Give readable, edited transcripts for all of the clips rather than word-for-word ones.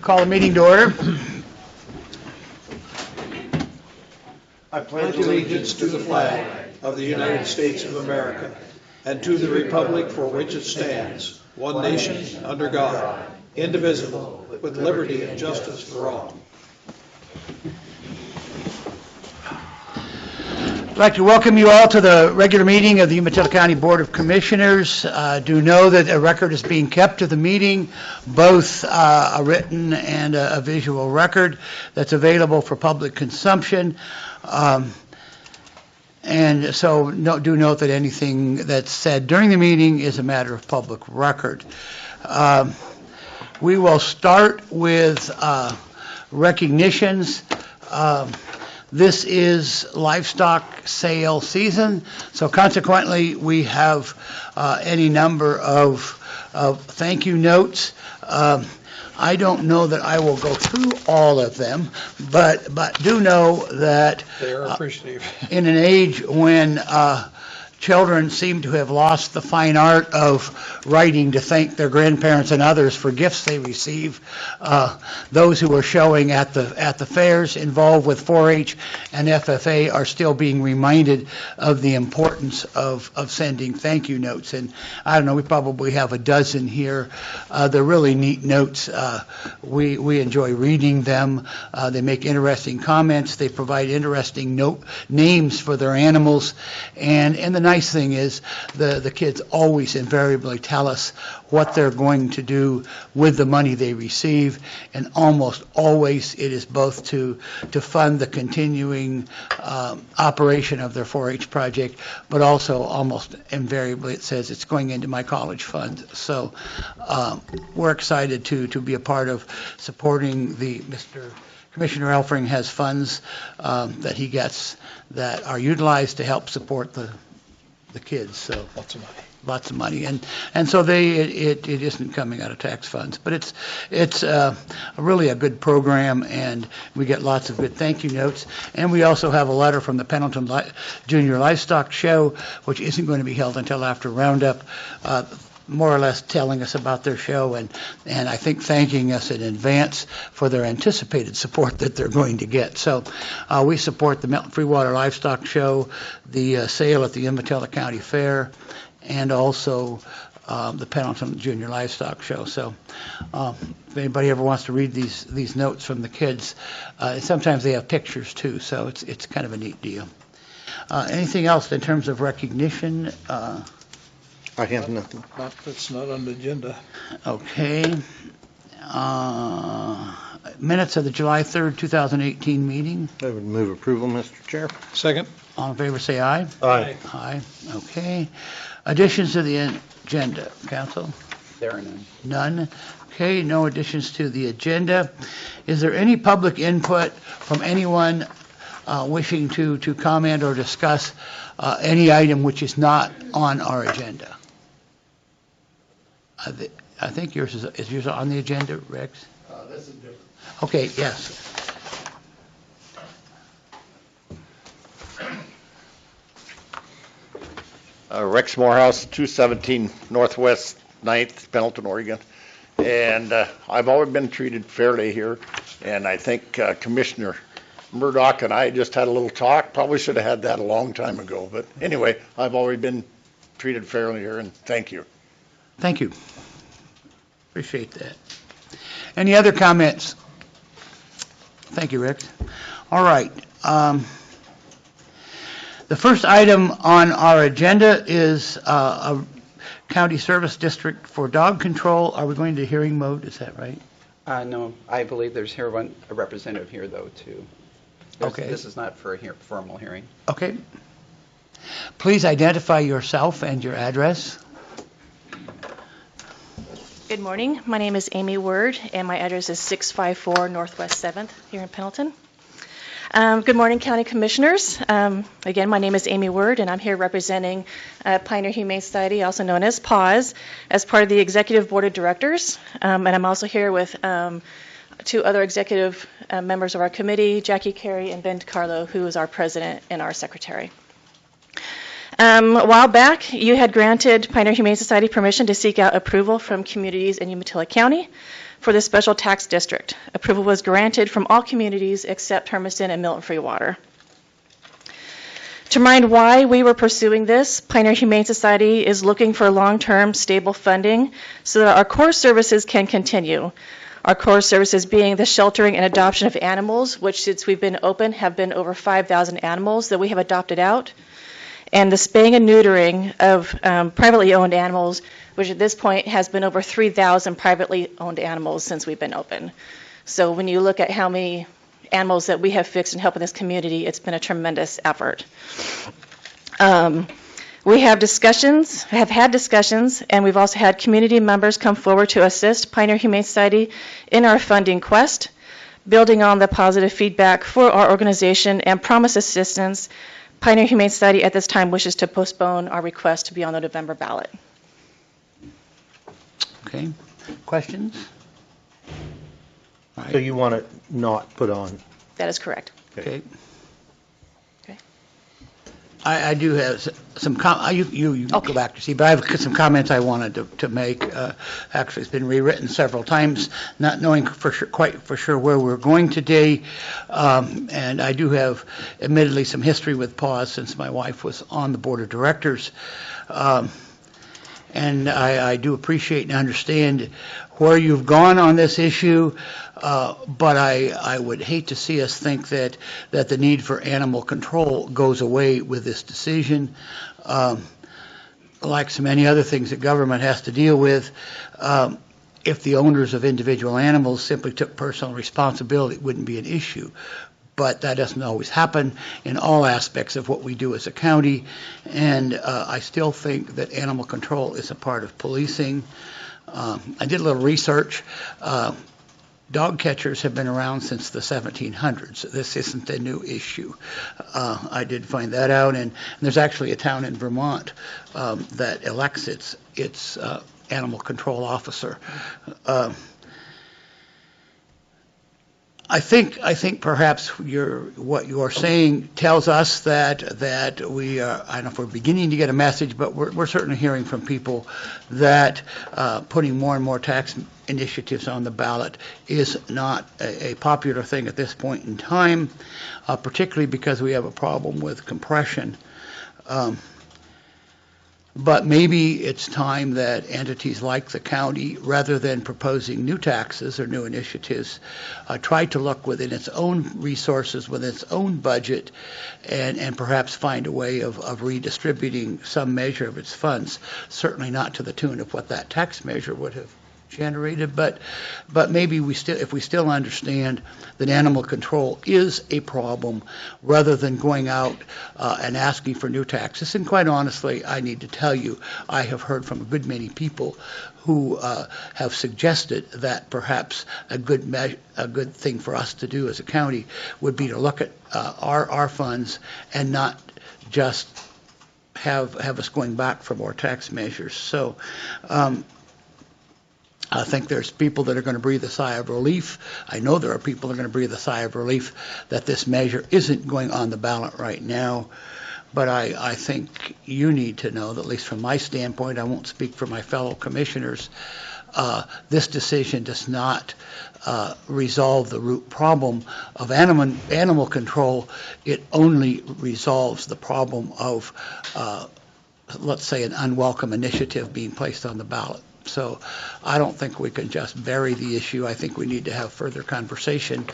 Call the meeting to order. I pledge allegiance to the flag of the United States of America and to the republic for which it stands, one nation, under God, indivisible, with liberty and justice for all. I'd like to welcome you all to the regular meeting of the Umatilla County Board of Commissioners. Do know that a record is being kept of the meeting, both a written and a visual record that's available for public consumption. And so do note that anything that's said during the meeting is a matter of public record. We will start with recognitions. This is livestock sale season, so consequently we have any number of thank you notes. I don't know that I will go through all of them, but do know that They are appreciative. In an age when children seem to have lost the fine art of writing to thank their grandparents and others for gifts they receive, those who are showing at the fairs involved with 4-H and FFA are still being reminded of the importance of sending thank you notes. And I don't know, we probably have a dozen here. They're really neat notes. We enjoy reading them. They make interesting comments. They provide interesting names for their animals. And the nice thing is the kids always invariably tell us what they're going to do with the money they receive, and almost always it is both to fund the continuing operation of their 4-H project, but also almost invariably it says it's going into my college fund. So we're excited to be a part of supporting Commissioner Elfring has funds that he gets that are utilized to help support the kids. So lots of money, and so it isn't coming out of tax funds, but it's really a good program, and we get lots of good thank you notes. And we also have a letter from the Pendleton Junior Livestock Show, which isn't going to be held until after Roundup, more or less telling us about their show and I think thanking us in advance for their anticipated support that they're going to get. So we support the Melton Freewater Livestock Show, the sale at the Umatilla County Fair, and also the Pendleton Junior Livestock Show. So if anybody ever wants to read these notes from the kids, sometimes they have pictures too, so it's kind of a neat deal. Anything else in terms of recognition? I have nothing. That's not on the agenda. Okay. Minutes of the July 3rd, 2018 meeting. I would move approval, Mr. Chair. Second. All in favor, say aye. Aye. Aye. Okay. Additions to the agenda, Council? There are none. None. Okay, no additions to the agenda. Is there any public input from anyone wishing to comment or discuss any item which is not on our agenda? I think yours is yours on the agenda, Rex? This is different. Okay, yes. Rex Morehouse, 217 Northwest 9th, Pendleton, Oregon. And I've always been treated fairly here. And I think Commissioner Murdoch and I just had a little talk. Probably should have had that a long time ago. But anyway, I've always been treated fairly here, and thank you. Thank you. Appreciate that. Any other comments? Thank you, Rick. All right. The first item on our agenda is a county service district for dog control. Are we going to hearing mode? Is that right? No, I believe there's a representative here, though, too. Okay. This is not for a formal hearing. Okay. Please identify yourself and your address. Good morning. My name is Amy Word, and my address is 654 Northwest 7th here in Pendleton. Good morning, County Commissioners. Again, my name is Amy Word, and I'm here representing Pioneer Humane Society, also known as PAWS, as part of the Executive Board of Directors. And I'm also here with two other executive members of our committee, Jackie Carey and Ben DiCarlo, who is our president and our secretary. A while back, you had granted Pioneer Humane Society permission to seek out approval from communities in Umatilla County for the special tax district. Approval was granted from all communities except Hermiston and Milton Free Water. To remind why we were pursuing this, Pioneer Humane Society is looking for long-term stable funding so that our core services can continue. Our core services being the sheltering and adoption of animals, which since we've been open have been over 5,000 animals that we have adopted out, and the spaying and neutering of privately owned animals, which at this point has been over 3,000 privately owned animals since we've been open. So when you look at how many animals that we have fixed and helped in this community, it's been a tremendous effort. We have had discussions, and we've also had community members come forward to assist Pioneer Humane Society in our funding quest, building on the positive feedback for our organization and promised assistance. Pioneer Humane Society at this time wishes to postpone our request to be on the November ballot. Okay, questions? All So right, you want it not put on? That is correct. okay. Okay. I do have some, you Okay. go back to see, but I have some comments I wanted to make. Actually, it's been rewritten several times, not knowing quite for sure where we're going today. And I do have admittedly some history with PAWS since my wife was on the board of directors. And I do appreciate and understand where you've gone on this issue, but I would hate to see us think that the need for animal control goes away with this decision. Like so many other things that government has to deal with, if the owners of individual animals simply took personal responsibility, it wouldn't be an issue. But that doesn't always happen in all aspects of what we do as a county. And I still think that animal control is a part of policing. I did a little research. Dog catchers have been around since the 1700s. This isn't a new issue. I did find that out. And there's actually a town in Vermont that elects its animal control officer. I think perhaps what you're saying tells us that we are, I don't know if we're beginning to get a message, but we're certainly hearing from people that putting more and more tax initiatives on the ballot is not a popular thing at this point in time, particularly because we have a problem with compression. But maybe it's time that entities like the county, rather than proposing new taxes or new initiatives, try to look within its own resources, within its own budget, and perhaps find a way of redistributing some measure of its funds. Certainly not to the tune of what that tax measure would have generated, but maybe if we still understand that animal control is a problem, rather than going out and asking for new taxes. And quite honestly, I need to tell you, I have heard from a good many people who have suggested that perhaps a good thing for us to do as a county would be to look at our funds and not just have us going back for more tax measures. So I think there's people that are going to breathe a sigh of relief. I know there are people that are going to breathe a sigh of relief that this measure isn't going on the ballot right now. But I think you need to know that, at least from my standpoint, I won't speak for my fellow commissioners, this decision does not resolve the root problem of animal control. It only resolves the problem of, let's say, an unwelcome initiative being placed on the ballot. So I don't think we can just bury the issue. I think we need to have further conversation.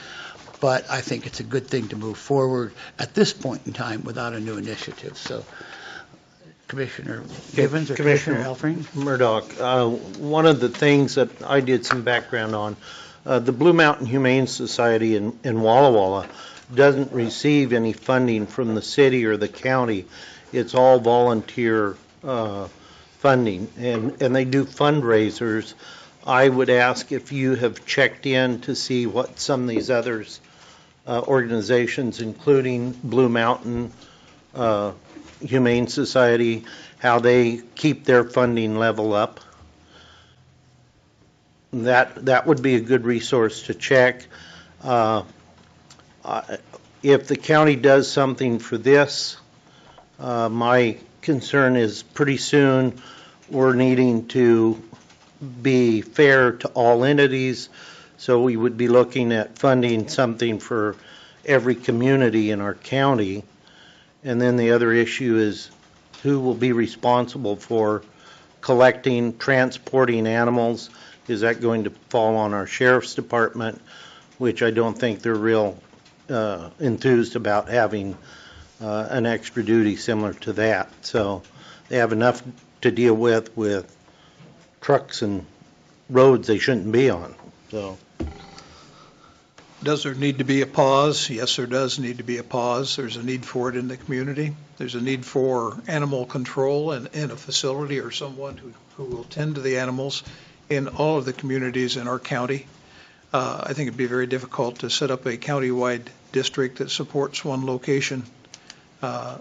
But I think it's a good thing to move forward at this point in time without a new initiative. So Commissioner Givens or Commissioner Elfring? Murdoch, one of the things that I did some background on, the Blue Mountain Humane Society in Walla Walla doesn't receive any funding from the city or the county. It's all volunteer funding, and they do fundraisers. I would ask if you have checked in to see what some of these others organizations, including Blue Mountain Humane Society, how they keep their funding level up. That would be a good resource to check. If the county does something for this, My concern is pretty soon we're needing to be fair to all entities, so we would be looking at funding something for every community in our county. And then the other issue is who will be responsible for collecting, transporting animals? Is that going to fall on our sheriff's department, which I don't think they're real enthused about having an extra duty similar to that. So they have enough to deal with trucks and roads they shouldn't be on. So. Does there need to be a pause? Yes, there does need to be a pause. There's a need for it in the community. There's a need for animal control in a facility or someone who will tend to the animals in all of the communities in our county. I think it'd be very difficult to set up a county-wide district that supports one location. I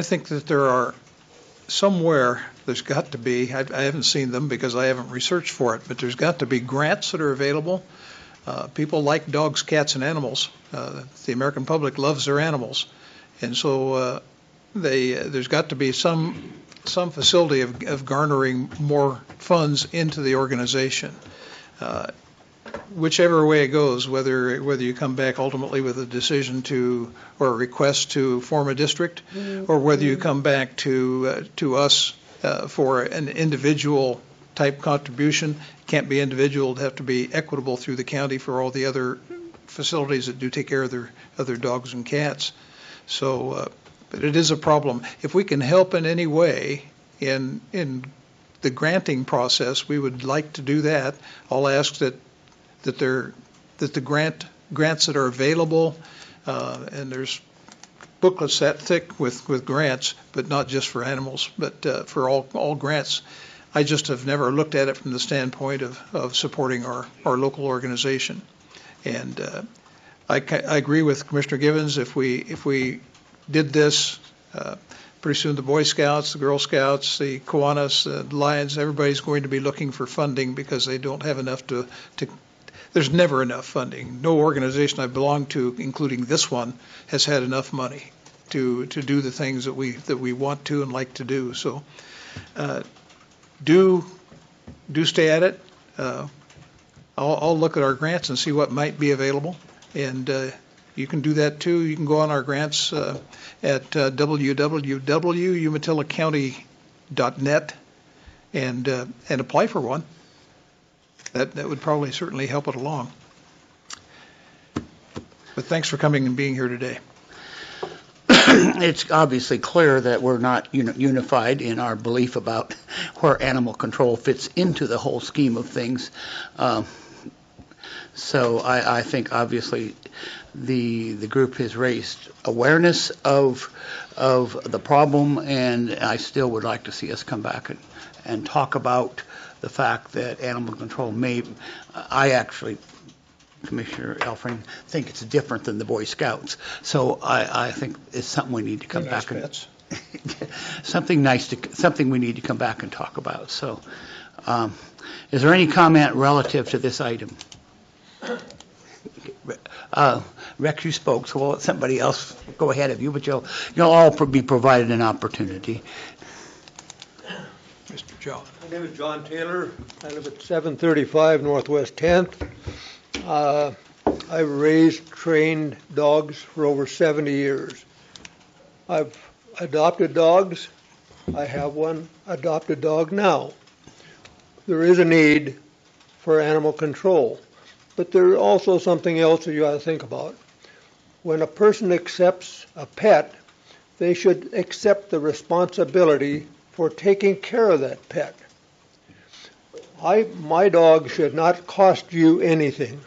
think that there are somewhere, there's got to be, I haven't seen them because I haven't researched for it, but there's got to be grants that are available. People like dogs, cats, and animals. The American public loves their animals. And so there's got to be some facility of garnering more funds into the organization. Whichever way it goes, whether you come back ultimately with a decision or a request to form a district, or whether you come back to us for an individual type contribution. Can't be individual, it'd have to be equitable through the county for all the other facilities that do take care of their dogs and cats. So, but it is a problem. If we can help in any way in the granting process, we would like to do that. I'll ask that the grants that are available, and there's booklets that thick with grants, but not just for animals, but for all grants. I just have never looked at it from the standpoint of supporting our local organization. And I agree with Commissioner Givens. If we did this, pretty soon the Boy Scouts, the Girl Scouts, the Kiwanis, the Lions, everybody's going to be looking for funding because they don't have enough to there's never enough funding. No organization I belong to, including this one, has had enough money to do the things that we want to and like to do. So do stay at it. I'll look at our grants and see what might be available, and you can do that too. You can go on our grants at www.umatilla.county.net and apply for one. That would probably certainly help it along. But thanks for coming and being here today. It's obviously clear that we're not unified in our belief about where animal control fits into the whole scheme of things. So I think obviously the group has raised awareness of the problem, and I still would like to see us come back and talk about the fact that animal control I actually, Commissioner Elfring, think it's different than the Boy Scouts. So I think it's something we need to come back and something we need to come back and talk about. So, is there any comment relative to this item? Rex, you spoke, so we'll let somebody else go ahead of you, but you'll all be provided an opportunity. Mr. John. My name is John Taylor. I live at 735 Northwest 10th. I've raised, trained dogs for over 70 years. I've adopted dogs. I have one adopted dog now. There is a need for animal control, but there's also something else that you ought to think about. When a person accepts a pet, they should accept the responsibility for taking care of that pet. My dog should not cost you anything.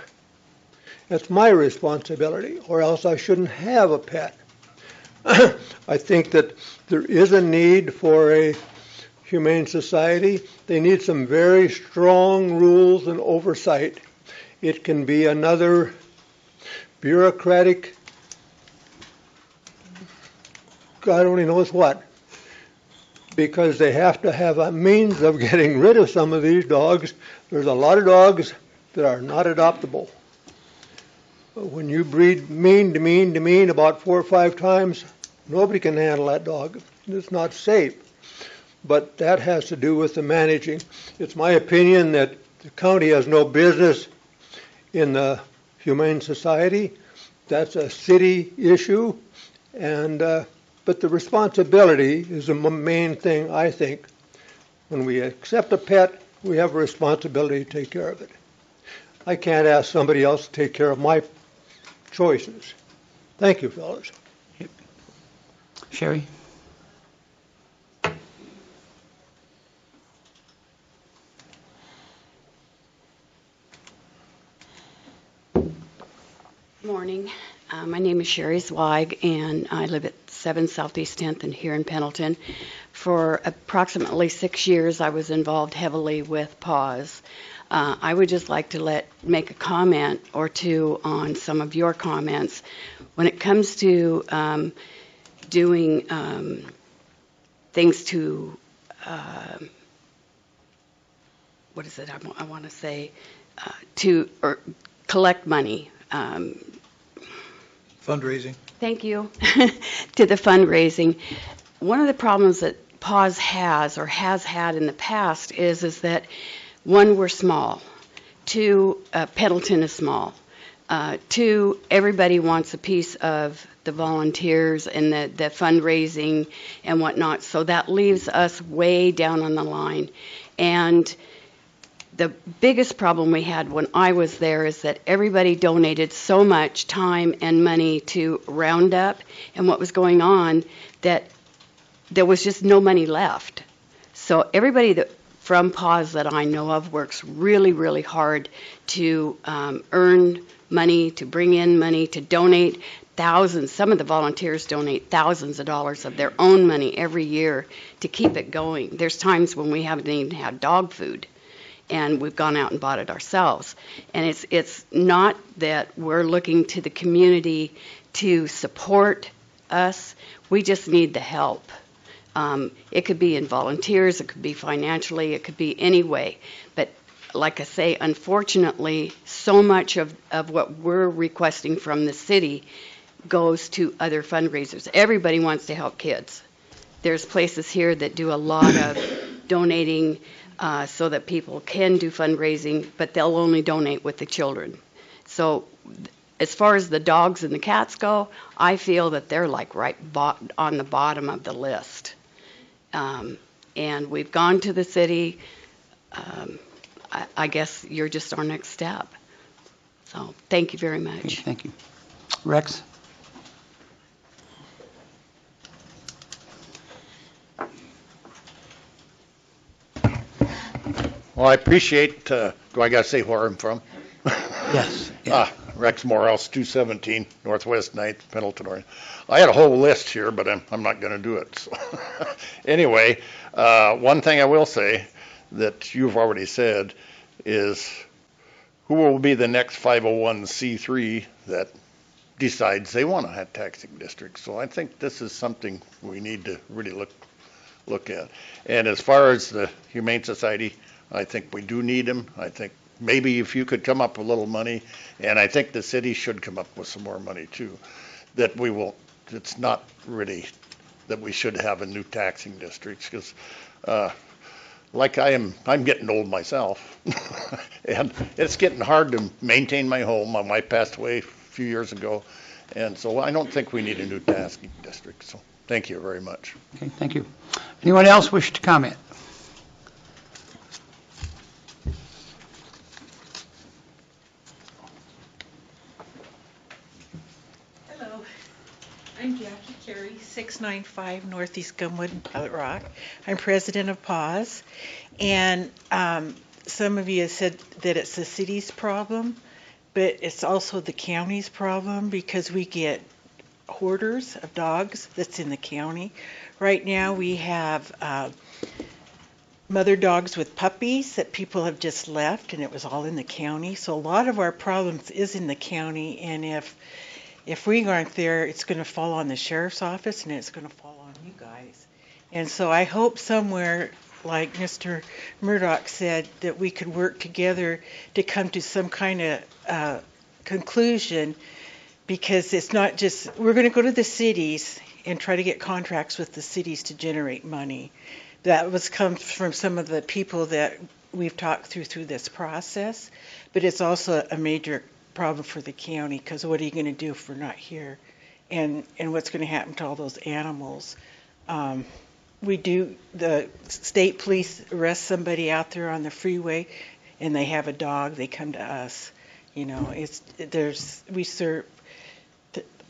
It's my responsibility, or else I shouldn't have a pet. I think that there is a need for a humane society. They need some very strong rules and oversight. It can be another bureaucratic, God only knows what, because they have to have a means of getting rid of some of these dogs. There's a lot of dogs that are not adoptable. When you breed mean to mean about 4 or 5 times, Nobody can handle that dog. It's not safe. But that has to do with the managing. It's my opinion that the county has no business in the Humane Society. That's a city issue, and but the responsibility is the main thing, I think. When we accept a pet, we have a responsibility to take care of it. I can't ask somebody else to take care of my choices. Thank you, fellas. Sherry? Morning. My name is Sherry Zweig, and I live at 7 Southeast 10th and here in Pendleton. For approximately 6 years, I was involved heavily with PAWS. I would just like to make a comment or two on some of your comments. When it comes to doing things to, what is it I want to say, or collect money. Fundraising. Thank you. To the fundraising. One of the problems that PAWS has or has had in the past is that, one, we're small. Two, Pendleton is small. Two, everybody wants a piece of the volunteers and the fundraising and whatnot, so that leaves us way down on the line. And the biggest problem we had when I was there is that everybody donated so much time and money to Roundup and what was going on that there was just no money left. So everybody from PAWS that I know of works really, really hard to earn money, to bring in money, to donate thousands. Some of the volunteers donate thousands of dollars of their own money every year to keep it going. There's times when we haven't even had dog food, and we've gone out and bought it ourselves. And it's not that we're looking to the community to support us. We just need the help. It could be in volunteers, it could be financially, it could be any way. But like I say, unfortunately, so much of what we're requesting from the city goes to other fundraisers. Everybody wants to help kids. There's places here that do a lot of donating so that people can do fundraising, but they'll only donate with the children. So as far as the dogs and the cats go, I feel that they're like right on the bottom of the list. And we've gone to the city. I guess you're just our next step. So thank you very much. Okay, thank you. Rex? Well, I appreciate, do I got to say where I'm from? Yes. Yeah. Rex Morehouse, 217 Northwest 9th, Pendleton, Oregon. I had a whole list here, but I'm not going to do it. So. Anyway, one thing I will say that you've already said is who will be the next 501c3 that decides they want to have taxing districts. So I think this is something we need to really look at. And as far as the Humane Society, I think we do need them. I think maybe if you could come up with a little money, and I think the city should come up with some more money too, that we will, it's not really that we should have a new taxing districts, because like I'm getting old myself, and it's getting hard to maintain my home. My wife passed away a few years ago, and so I don't think we need a new taxing district. So thank you very much. Okay, thank you. Anyone else wish to comment? Hello, I'm Jackie Carey, 695 Northeast Gumwood in Pilot Rock. I'm president of PAWS, and some of you have said that it's the city's problem, but it's also the county's problem because we get hoarders of dogs that's in the county. Right now we have mother dogs with puppies that people have just left, and it was all in the county. So a lot of our problems is in the county, and if we aren't there, it's going to fall on the sheriff's office, and it's going to fall on you guys. And so I hope somewhere, like Mr. Murdoch said, that we could work together to come to some kind of conclusion, because it's not just, we're going to go to the cities and try to get contracts with the cities to generate money. That comes from some of the people that we've talked through this process, but it's also a major problem for the county, because what are you going to do if we're not here? And what's going to happen to all those animals? The state police arrest somebody out there on the freeway and they have a dog, they come to us. We serve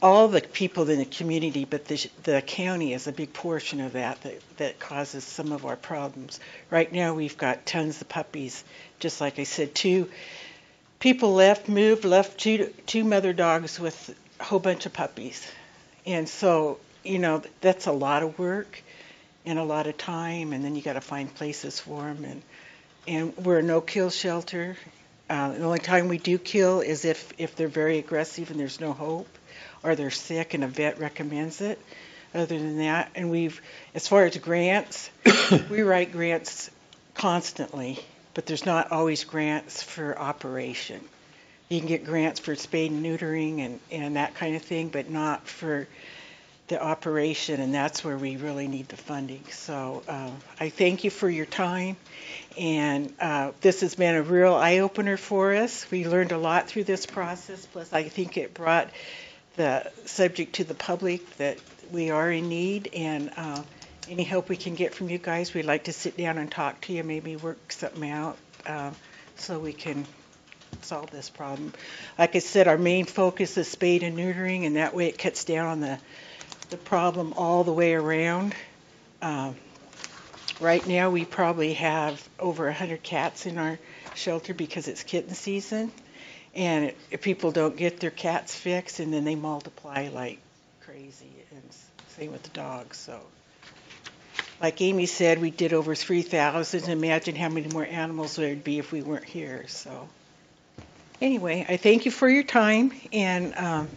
all the people in the community, but the county is a big portion of that causes some of our problems. Right now we've got tons of puppies. Just like I said, two people left two mother dogs with a whole bunch of puppies. And so, that's a lot of work and a lot of time, and then you got to find places for them. And we're a no-kill shelter. The only time we do kill is if they're very aggressive and there's no hope, or they're sick and a vet recommends it. Other than that, and as far as grants, we write grants constantly, but there's not always grants for operation. You can get grants for spade and neutering and that kind of thing, but not for the operation, and that's where we really need the funding. So I thank you for your time, and this has been a real eye-opener for us. We learned a lot through this process, plus I think it brought the subject to the public that we are in need, and any help we can get from you guys, we'd like to sit down and talk to you, maybe work something out so we can solve this problem. Like I said, our main focus is spade and neutering, and that way it cuts down on the problem all the way around. Right now we probably have over 100 cats in our shelter because it's kitten season, and if people don't get their cats fixed, and then they multiply like crazy, and same with the dogs. So like Amy said, we did over 3,000. Imagine how many more animals there'd be if we weren't here. So anyway, I thank you for your time, and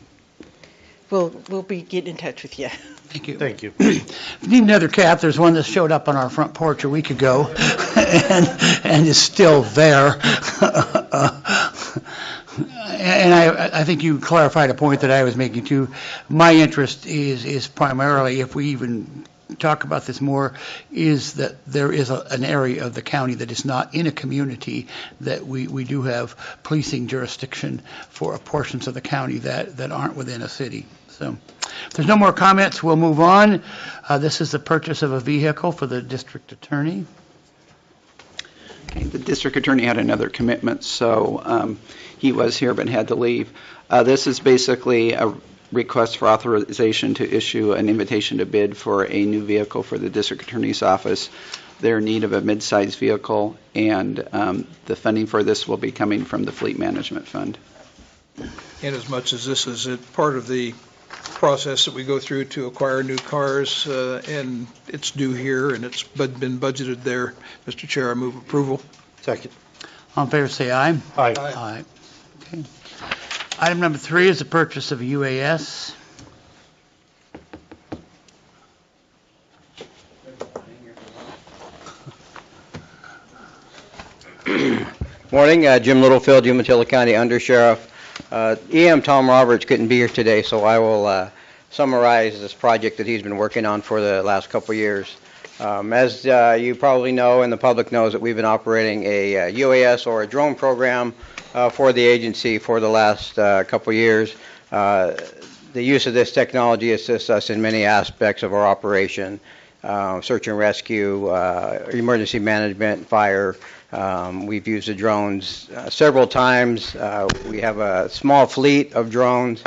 we'll be getting in touch with you. Thank you. Thank you. If you need another cat, there's one that showed up on our front porch a week ago and is still there. And I think you clarified a point that I was making too. My interest is primarily, if we even talk about this more, is that there is an area of the county that is not in a community that we do have policing jurisdiction for portions of the county that aren't within a city. So if there's no more comments, we'll move on. This is the purchase of a vehicle for the district attorney. Okay, the district attorney had another commitment, so he was here but had to leave. This is basically a request for authorization to issue an invitation to bid for a new vehicle for the district attorney's office. They're in need of a mid-sized vehicle, and the funding for this will be coming from the Fleet Management Fund. And as much as this is a part of the process that we go through to acquire new cars, and it's due here and it's been budgeted there, Mr. Chair, I move approval. Second. All in favor, say aye. Aye. Aye. Okay. Item number 3 is the purchase of a UAS. Morning, Jim Littlefield, Umatilla County Undersheriff. EM Tom Roberts couldn't be here today, so I will summarize this project that he's been working on for the last couple years. As you probably know, and the public knows, that we've been operating a UAS or a drone program for the agency for the last couple years. The use of this technology assists us in many aspects of our operation: search and rescue, emergency management, fire. We've used the drones several times. We have a small fleet of drones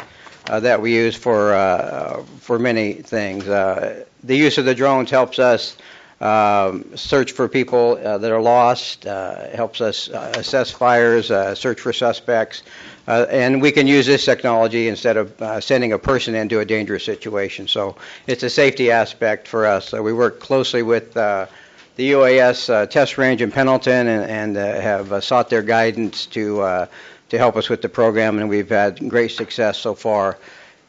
that we use for many things. The use of the drones helps us search for people that are lost, helps us assess fires, search for suspects, and we can use this technology instead of sending a person into a dangerous situation. So it's a safety aspect for us. We work closely with the UAS test range in Pendleton and have sought their guidance to help us with the program, and we've had great success so far.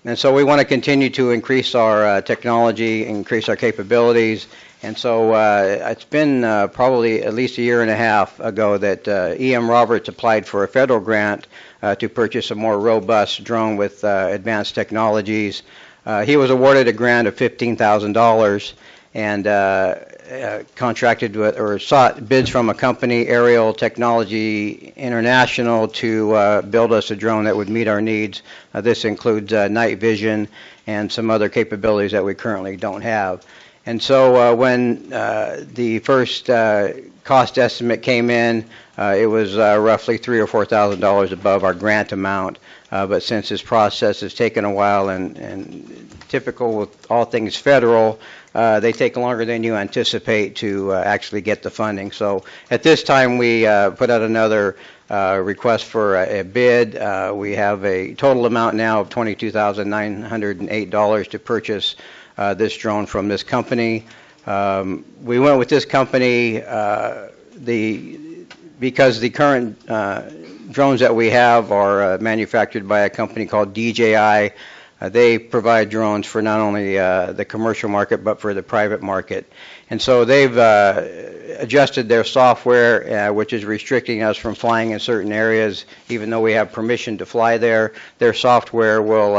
And so we want to continue to increase our technology, increase our capabilities. And so it's been probably at least a year and a half ago that EM Roberts applied for a federal grant to purchase a more robust drone with advanced technologies. He was awarded a grant of $15,000 and contracted with or sought bids from a company, Aerial Technology International, to build us a drone that would meet our needs. This includes night vision and some other capabilities that we currently don't have. And so when the first cost estimate came in, it was roughly $3,000 or $4,000 above our grant amount. But since this process has taken a while, and typical with all things federal, they take longer than you anticipate to actually get the funding. So at this time, we put out another request for a bid. We have a total amount now of $22,908 to purchase this drone from this company. We went with this company because the current drones that we have are manufactured by a company called DJI. They provide drones for not only the commercial market but for the private market. And so they've adjusted their software, which is restricting us from flying in certain areas. Even though we have permission to fly there, their software will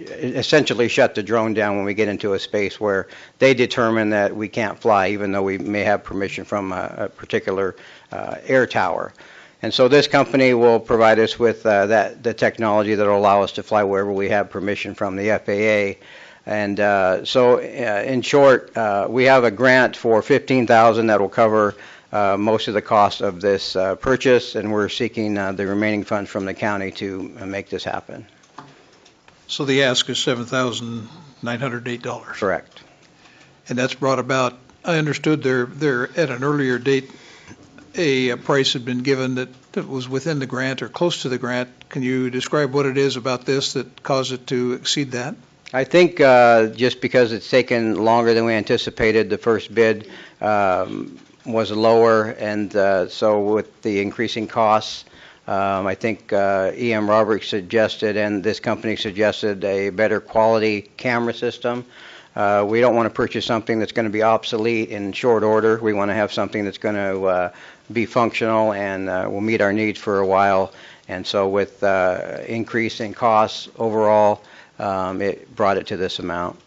essentially shut the drone down when we get into a space where they determine that we can't fly, even though we may have permission from a particular air tower. And so this company will provide us with the technology that will allow us to fly wherever we have permission from the FAA. And so in short, we have a grant for $15,000 that will cover most of the cost of this purchase, and we're seeking the remaining funds from the county to make this happen. So the ask is $7,908. Correct. And that's brought about, I understood there at an earlier date, a price had been given that was within the grant or close to the grant. Can you describe what it is about this that caused it to exceed that? I think just because it's taken longer than we anticipated, the first bid was lower, and so with the increasing costs, I think E.M. Roberts suggested, and this company suggested, a better quality camera system. We don't want to purchase something that's going to be obsolete in short order. We want to have something that's going to be functional and will meet our needs for a while. And so with increase in costs overall, it brought it to this amount.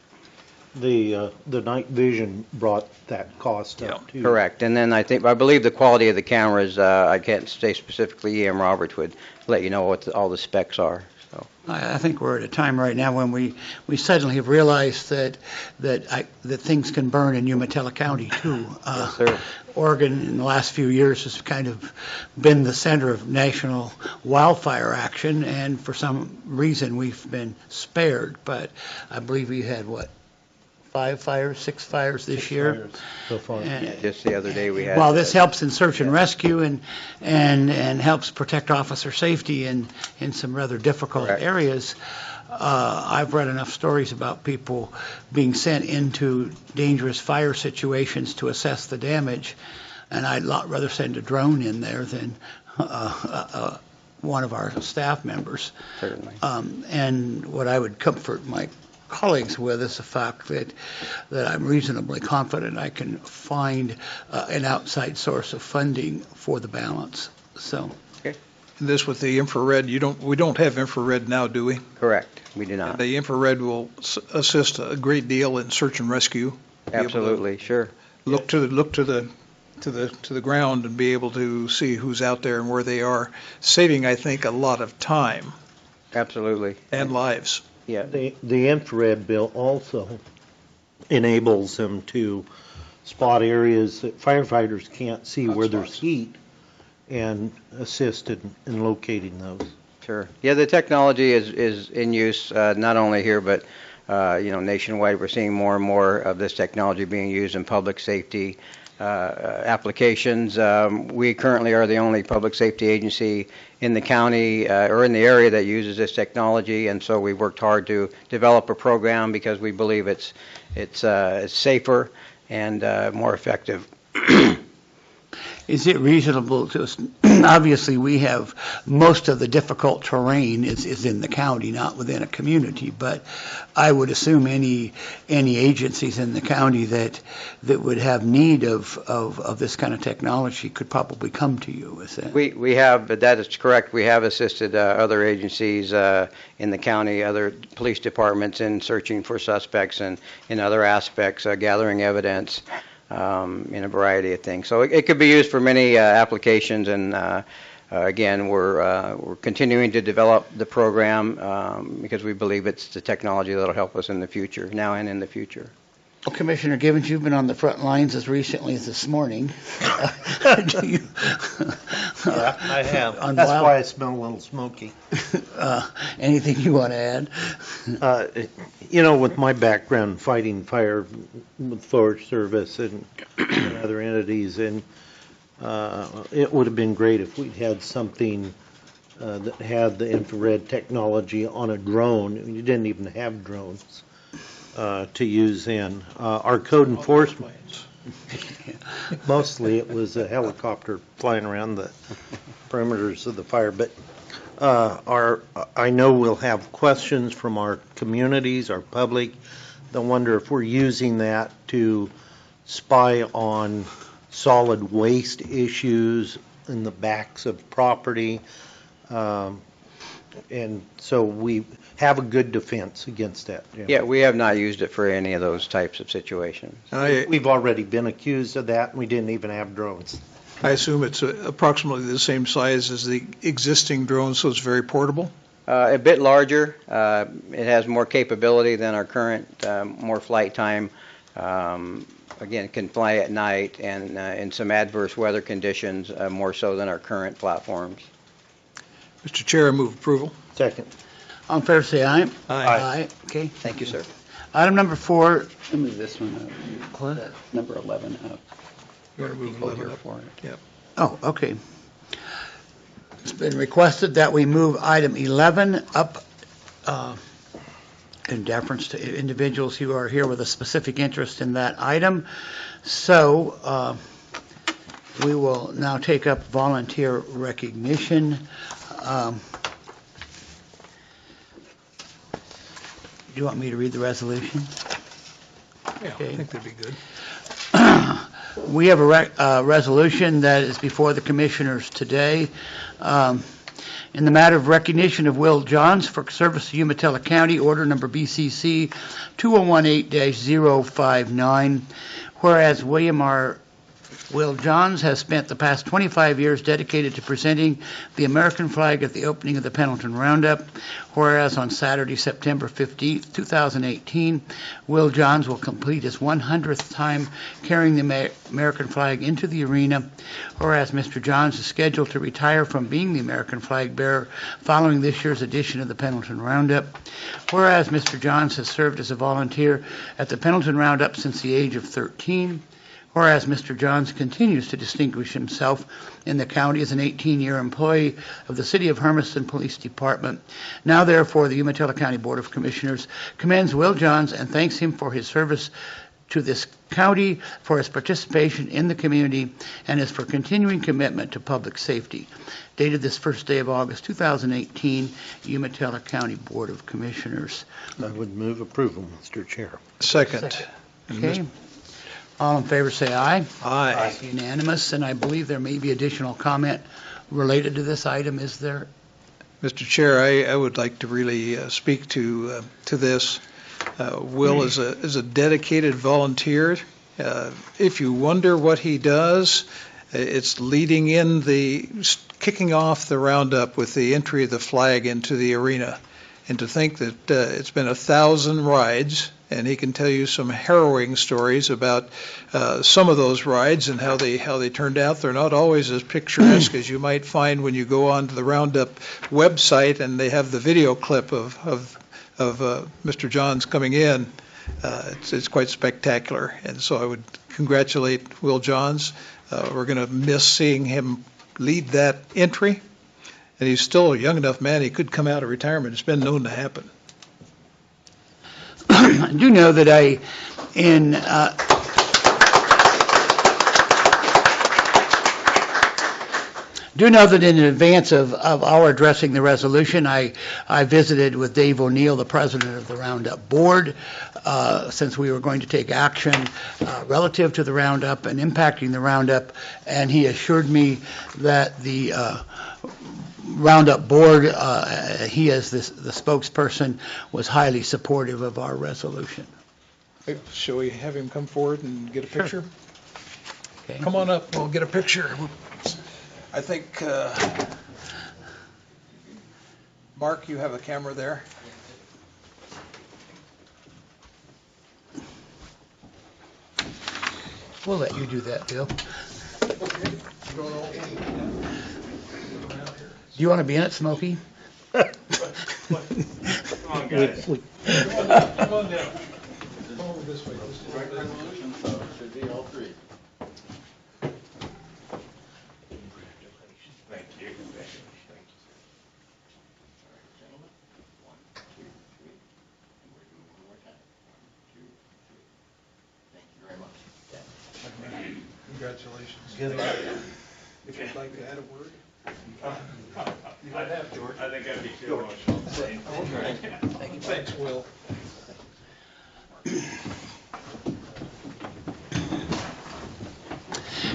The night vision brought that cost up too. Correct. And then I believe the quality of the cameras, I can't say specifically, E.M. Roberts would let you know what all the specs are. So I think we're at a time right now when we suddenly have realized that things can burn in Umatilla County too. Yes, sir. Oregon in the last few years has kind of been the center of national wildfire action, and for some reason we've been spared. But I believe we had, 6 fires this year? So far. And, just the other day we had. well, this helps in search and rescue and helps protect officer safety in some rather difficult Correct. areas. I've read enough stories about people being sent into dangerous fire situations to assess the damage, and I'd rather send a drone in there than one of our staff members. Certainly. And what I would comfort my colleagues with is the fact that I'm reasonably confident I can find an outside source of funding for the balance. So. This with the infrared, we don't have infrared now, do we? Correct. We do not. The infrared will assist a great deal in search and rescue. Absolutely, sure. Look to the ground and be able to see who's out there and where they are, saving, I think, a lot of time. Absolutely. And lives. Yeah. The infrared bill also enables them to spot areas that firefighters can't see where there's heat and assist in locating those. Sure. Yeah, the technology is in use not only here but nationwide. We're seeing more and more of this technology being used in public safety applications. We currently are the only public safety agency in the county or in the area that uses this technology, and so we worked hard to develop a program because we believe it's is it reasonable to, obviously, we have, most of the difficult terrain is in the county, not within a community, but I would assume any agencies in the county that would have need of this kind of technology could probably come to you, is that? We have, that is correct. We have assisted other agencies in the county, other police departments in searching for suspects and in other aspects, gathering evidence in a variety of things. So it could be used for many applications, and again, we're continuing to develop the program because we believe it's the technology that will help us in the future, now and in the future. Well, Commissioner Givens, you've been on the front lines as recently as this morning. Do you, Yeah, I have. on That's wild- why I smell a little smoky. anything you want to add? With my background fighting fire with Forest Service and other entities, and it would have been great if we'd had something that had the infrared technology on a drone. You didn't even have drones to use in. Our code enforcement, mostly it was a helicopter flying around the perimeters of the fire, but I know we'll have questions from our communities, our public. They'll wonder if we're using that to spy on solid waste issues in the backs of property. And so we have a good defense against that. Yeah, we have not used it for any of those types of situations. We've already been accused of that, and we didn't even have drones. I assume it's approximately the same size as the existing drone, so it's very portable? A bit larger. It has more capability than our current, more flight time. Again, it can fly at night and in some adverse weather conditions, more so than our current platforms. Mr. Chair, I move approval. Second. All in favor, say aye. Aye. Okay. Thank you, sir. Item number 4. Let me move this one up. Number 11 up. You want to move Go 11 here up? for it. Oh, okay. It's been requested that we move item 11 up in deference to individuals who are here with a specific interest in that item. So we will now take up volunteer recognition. Do you want me to read the resolution? Yeah, I Okay. think that'd be good. We have a resolution that is before the commissioners today. In the matter of recognition of Will Johns for service to Umatilla County, order number BCC 2018-059, whereas Will Johns has spent the past 25 years dedicated to presenting the American flag at the opening of the Pendleton Roundup, whereas on Saturday, September 15th, 2018, Will Johns will complete his 100th time carrying the American flag into the arena, whereas Mr. Johns is scheduled to retire from being the American flag bearer following this year's edition of the Pendleton Roundup, whereas Mr. Johns has served as a volunteer at the Pendleton Roundup since the age of 13, whereas Mr. Johns continues to distinguish himself in the county as an 18-year employee of the City of Hermiston Police Department. Now, therefore, the Umatilla County Board of Commissioners commends Will Johns and thanks him for his service to this county, for his participation in the community, and his for continuing commitment to public safety. Dated this first day of August 2018, Umatilla County Board of Commissioners. I would move approval, Mr. Chair. Second. And Okay. All in favor, say aye. Aye. Unanimous, and I believe there may be additional comment related to this item, is there? Mr. Chair, I would like to really speak to this. Will is a dedicated volunteer. If you wonder what he does, it's leading in kicking off the roundup with the entry of the flag into the arena. And to think that it's been 1,000 rides, and he can tell you some harrowing stories about some of those rides and how they turned out. They're not always as picturesque as you might find when you go onto the Roundup website and they have the video clip of Mr. Johns coming in. It's quite spectacular, and so I would congratulate Will Johns. We're going to miss seeing him lead that entry, and he's still a young enough man. He could come out of retirement. It's been known to happen. I do know that do know that in advance of our addressing the resolution, I visited with Dave O'Neill, the president of the Roundup Board, since we were going to take action relative to the Roundup and impacting the Roundup, and he assured me that the Roundup Board, he as the spokesperson, was highly supportive of our resolution. Shall we have him come forward and get a picture? Okay. Come on up, we'll get a picture. I think, Mark, you have a camera there? We'll let you do that, Bill. Do you want to be in it, Smokey? Come on, guys. Come on down. Come over this way. Should be all three. Thank you. Congratulations. Good luck. If you'd like to add a word. You don't have to. I think I'd be too emotional. Thank you. Thanks, Will.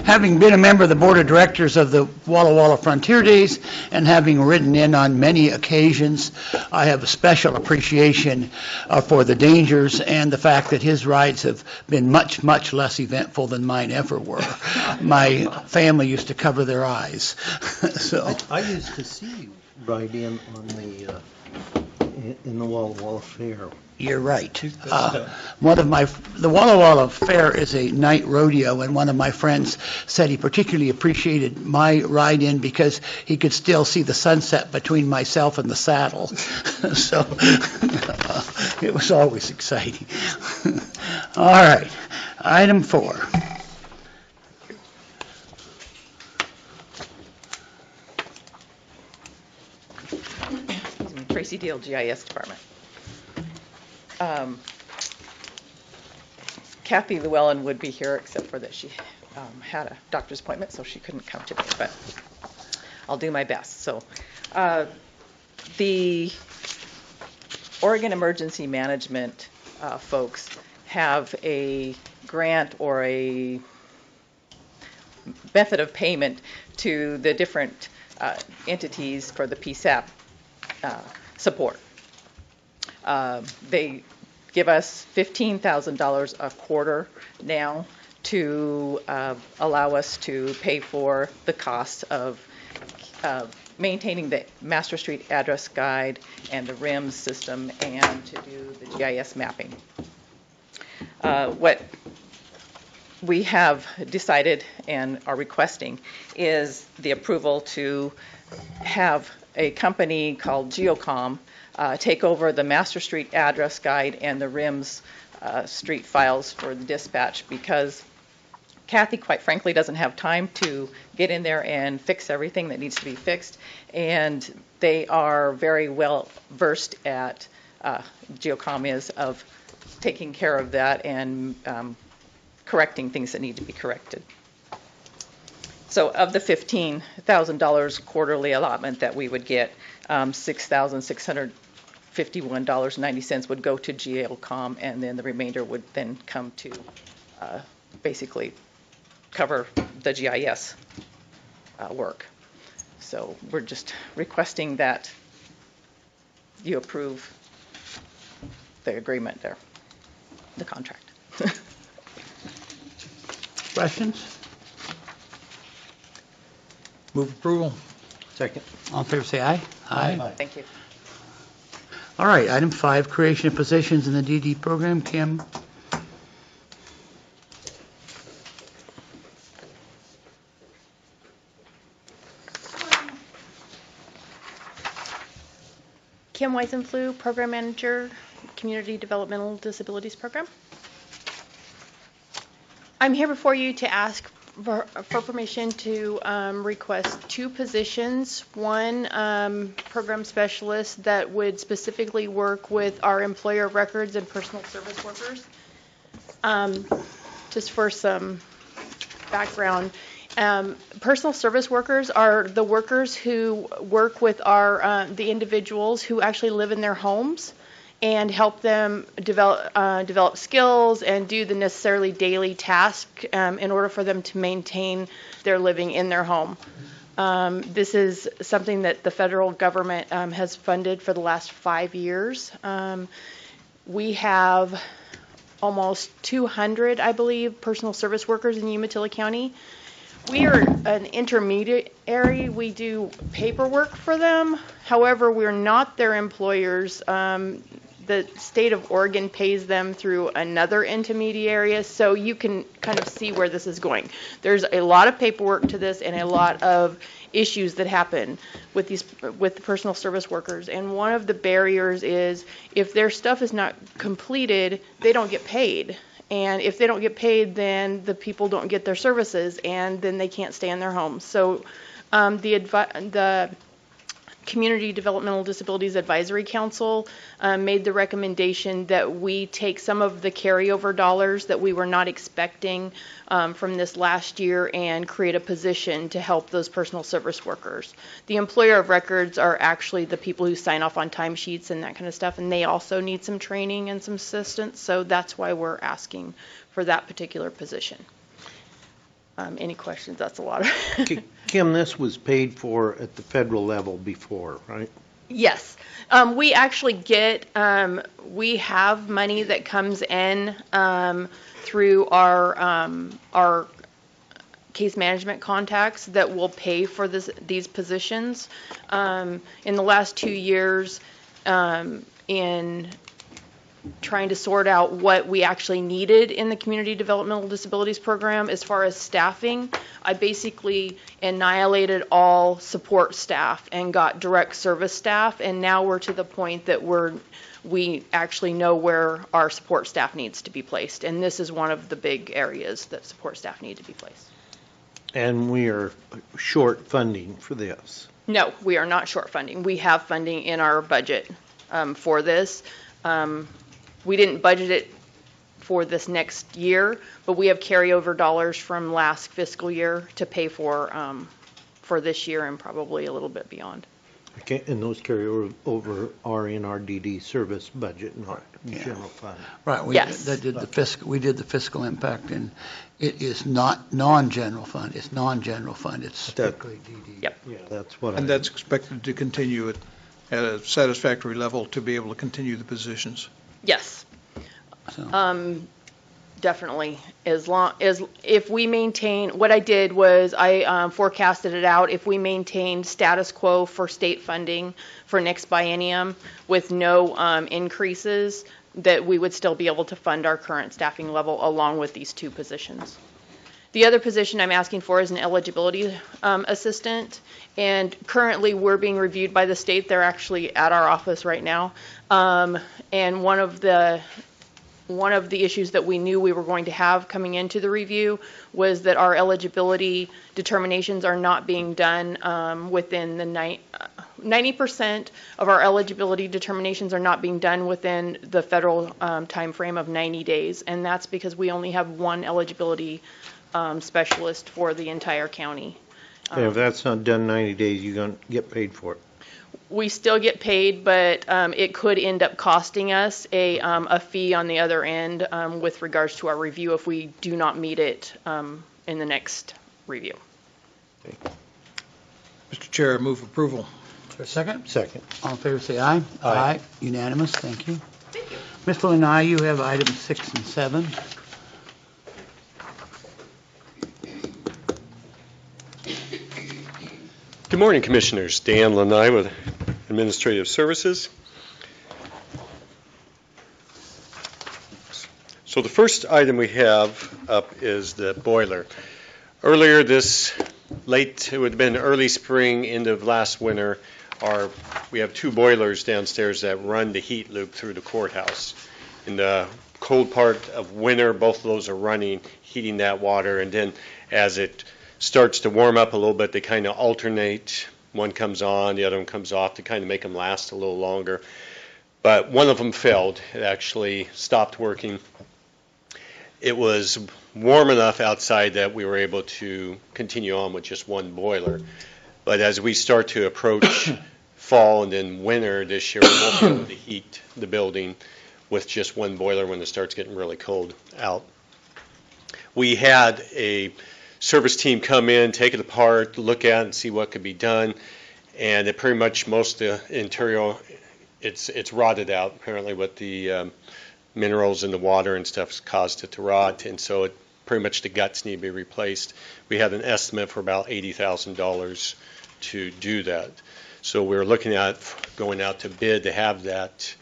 Having been a member of the board of directors of the Walla Walla Frontier Days and having ridden in on many occasions, I have a special appreciation for the dangers and the fact that his rides have been much, much less eventful than mine ever were. My family used to cover their eyes. So I used to see you ride in on the, in the Walla Walla Fair. you're right. The Walla Walla Fair is a night rodeo, and one of my friends said he particularly appreciated my ride in because he could still see the sunset between myself and the saddle. So it was always exciting. All right, item 4. Tracy Deal, GIS Department. Kathy Llewellyn would be here, except for that she had a doctor's appointment, so she couldn't come today, but I'll do my best. So the Oregon Emergency Management folks have a grant or a method of payment to the different entities for the PSAP support. They give us $15,000 a quarter now to allow us to pay for the cost of maintaining the Master Street Address Guide and the RIMS system and to do the GIS mapping. What we have decided and are requesting is the approval to have a company called Geocom take over the Master Street Address Guide and the RIMS street files for the dispatch, because Kathy, quite frankly, doesn't have time to get in there and fix everything that needs to be fixed, and they are very well versed at, Geocom is, of taking care of that and correcting things that need to be corrected. So of the $15,000 quarterly allotment that we would get, $6,651.90 would go to Geocom, and then the remainder would then come to basically cover the GIS work. So we're just requesting that you approve the agreement there, the contract. Questions? Move approval. Second. All in favor, say aye. Aye. Thank you. All right, item 5, creation of positions in the DD program. Kim? Kim Weisenflu, Program Manager, Community Developmental Disabilities Program. I'm here before you to ask for permission to request 2 positions. One, program specialist that would specifically work with our employer records and personal service workers. Just for some background, Personal service workers are the workers who work with the individuals who actually live in their homes and help them develop skills and do the necessarily daily task in order for them to maintain their living in their home. This is something that the federal government has funded for the last 5 years. We have almost 200, I believe, personal service workers in Umatilla County. We are an intermediary. We do paperwork for them. However, we're not their employers. The state of Oregon pays them through another intermediary, so you can kind of see where this is going. There's a lot of paperwork to this and a lot of issues that happen with the personal service workers. And one of the barriers is if their stuff is not completed, they don't get paid. And if they don't get paid, then the people don't get their services, and then they can't stay in their homes. So the Community Developmental Disabilities Advisory Council made the recommendation that we take some of the carryover dollars that we were not expecting from this last year and create a position to help those personal service workers. The employer of records are actually the people who sign off on timesheets and that kind of stuff, and they also need some training and some assistance, so that's why we're asking for that particular position. Any questions? That's a lot of... Kim, this was paid for at the federal level before, right? Yes. We actually we have money that comes in through our case management contacts that will pay for these positions. In the last 2 years, in trying to sort out what we actually needed in the Community Developmental Disabilities Program as far as staffing, I basically annihilated all support staff and got direct service staff, and now we're to the point that we actually know where our support staff needs to be placed, and this is one of the big areas that support staff need to be placed. And we are short funding for this. No, we are not short funding. We have funding in our budget for this. We didn't budget it for this next year, but we have carryover dollars from last fiscal year to pay for this year and probably a little bit beyond. Okay, and those carryover are in our DD service budget, not general fund. Right. Yes. We did the fiscal impact, and it is not non-general fund. It's non-general fund. It's strictly DD. Yep. Yeah, that's what And that's expected to continue at a satisfactory level to be able to continue the positions. Yes. So. Definitely. As long as if we maintain, what I did was I forecasted it out. If we maintained status quo for state funding for next biennium with no increases, that we would still be able to fund our current staffing level along with these 2 positions. The other position I'm asking for is an eligibility assistant, and currently we're being reviewed by the state. They're actually at our office right now, and one of the issues that we knew we were going to have coming into the review was that our eligibility determinations are not being done within the 90% of our eligibility determinations are not being done within the federal time frame of 90 days, and that's because we only have 1 eligibility specialist for the entire county. And if that's not done 90 days, you're going to get paid for it. We still get paid, but it could end up costing us a fee on the other end with regards to our review if we do not meet it in the next review. Okay. Mr. Chair, I move approval. For a second? Second. All in favor, say aye. Aye. Unanimous. Thank you. Thank you. Mr. Lanai, you have items 6 and 7. Good morning, Commissioners. Dan Lanai with Administrative Services. So the first item we have up is the boiler. Earlier it would have been early spring, end of last winter, we have 2 boilers downstairs that run the heat loop through the courthouse. In the cold part of winter, both of those are running, heating that water, and then as it starts to warm up a little bit, they kind of alternate. One comes on, the other one comes off to kind of make them last a little longer. But one of them failed. It actually stopped working. it was warm enough outside that we were able to continue on with just one boiler. But as we start to approach fall and then winter this year, we won't be able to heat the building with just one boiler when it starts getting really cold out. We had a service team come in, take it apart, look at it and see what could be done. And it pretty much, most of the interior, it's rotted out apparently with the minerals in the water and stuff has caused it to rot. And so pretty much the guts need to be replaced. We had an estimate for about $80,000 to do that. So we're looking at going out to bid to have that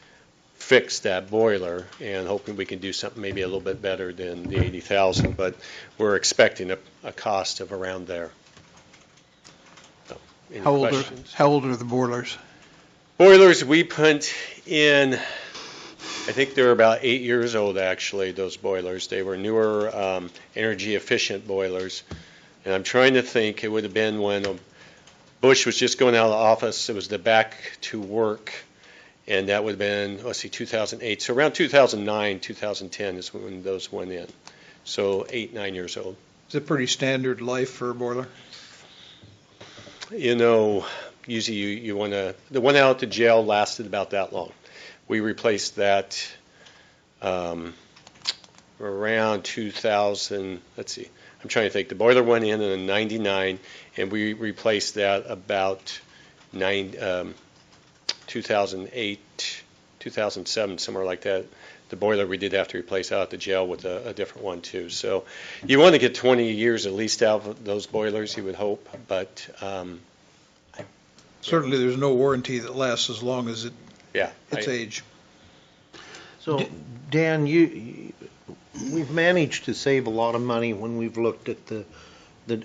fix, that boiler, and hoping we can do something maybe a little bit better than the 80,000, but we're expecting a cost of around there. So, any questions? How old are the boilers? Boilers we put in, I think they're about 8 years old actually, those boilers. They were newer energy efficient boilers. And I'm trying to think, it would have been when Bush was just going out of the office, it was the back to work. And that would have been, 2008. So around 2009, 2010 is when those went in. So 8, 9 years old. Is it pretty standard life for a boiler? You know, usually you want to, the one out at the jail lasted about that long. We replaced that around 2000, let's see, I'm trying to think. The boiler went in 99, and we replaced that about 2008, 2007, somewhere like that. The boiler we did have to replace out at the jail with a different one too. So you want to get 20 years at least out of those boilers, you would hope, but Certainly there's no warranty that lasts as long as its age. So, Dan, we've managed to save a lot of money when we've looked at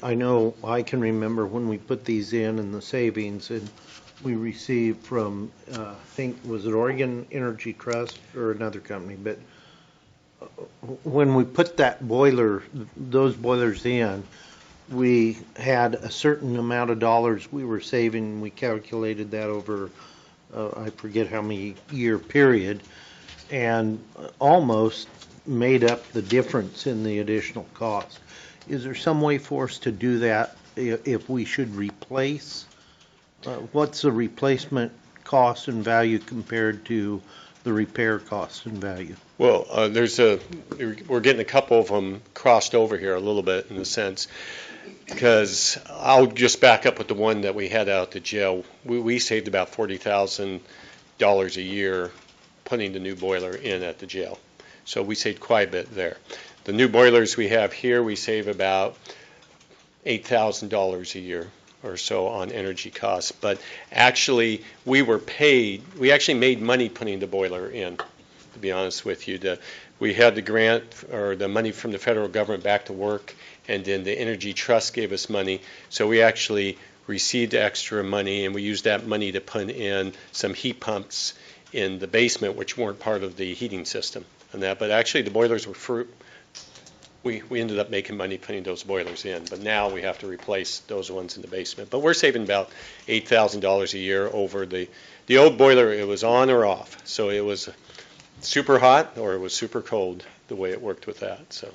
I know I can remember when we put these in and the savings, and we received from, I think, was it Oregon Energy Trust or another company, but when we put those boilers in, we had a certain amount of dollars we were saving. We calculated that over, I forget how many year period, and almost made up the difference in the additional cost. Is there some way for us to do that if we should replace? What's the replacement cost and value compared to the repair cost and value? Well, we're getting a couple of them crossed over here a little bit in a sense, because I'll just back up with the one that we had out at the jail. We saved about $40,000 a year putting the new boiler in at the jail. So we saved quite a bit there. The new boilers we have here, we save about $8,000 a year or so on energy costs. But actually, we actually made money putting the boiler in, to be honest with you. We had the grant or the money from the federal government back to work, and then the Energy Trust gave us money. So we actually received extra money, and we used that money to put in some heat pumps in the basement, which weren't part of the heating system and that. But actually, the boilers were we ended up making money putting those boilers in, but now we have to replace those ones in the basement. But we're saving about $8,000 a year over the old boiler. It was on or off, so it was super hot or it was super cold the way it worked with that. So.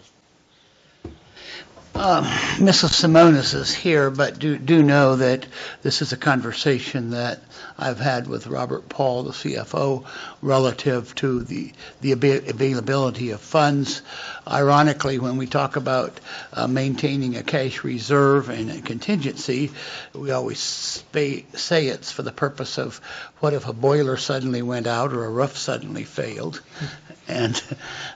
Mrs. Simonis is here, but do know that this is a conversation that I've had with Robert Paul, the CFO, relative to the availability of funds. Ironically, when we talk about maintaining a cash reserve and a contingency, we always say it's for the purpose of what if a boiler suddenly went out or a roof suddenly failed. And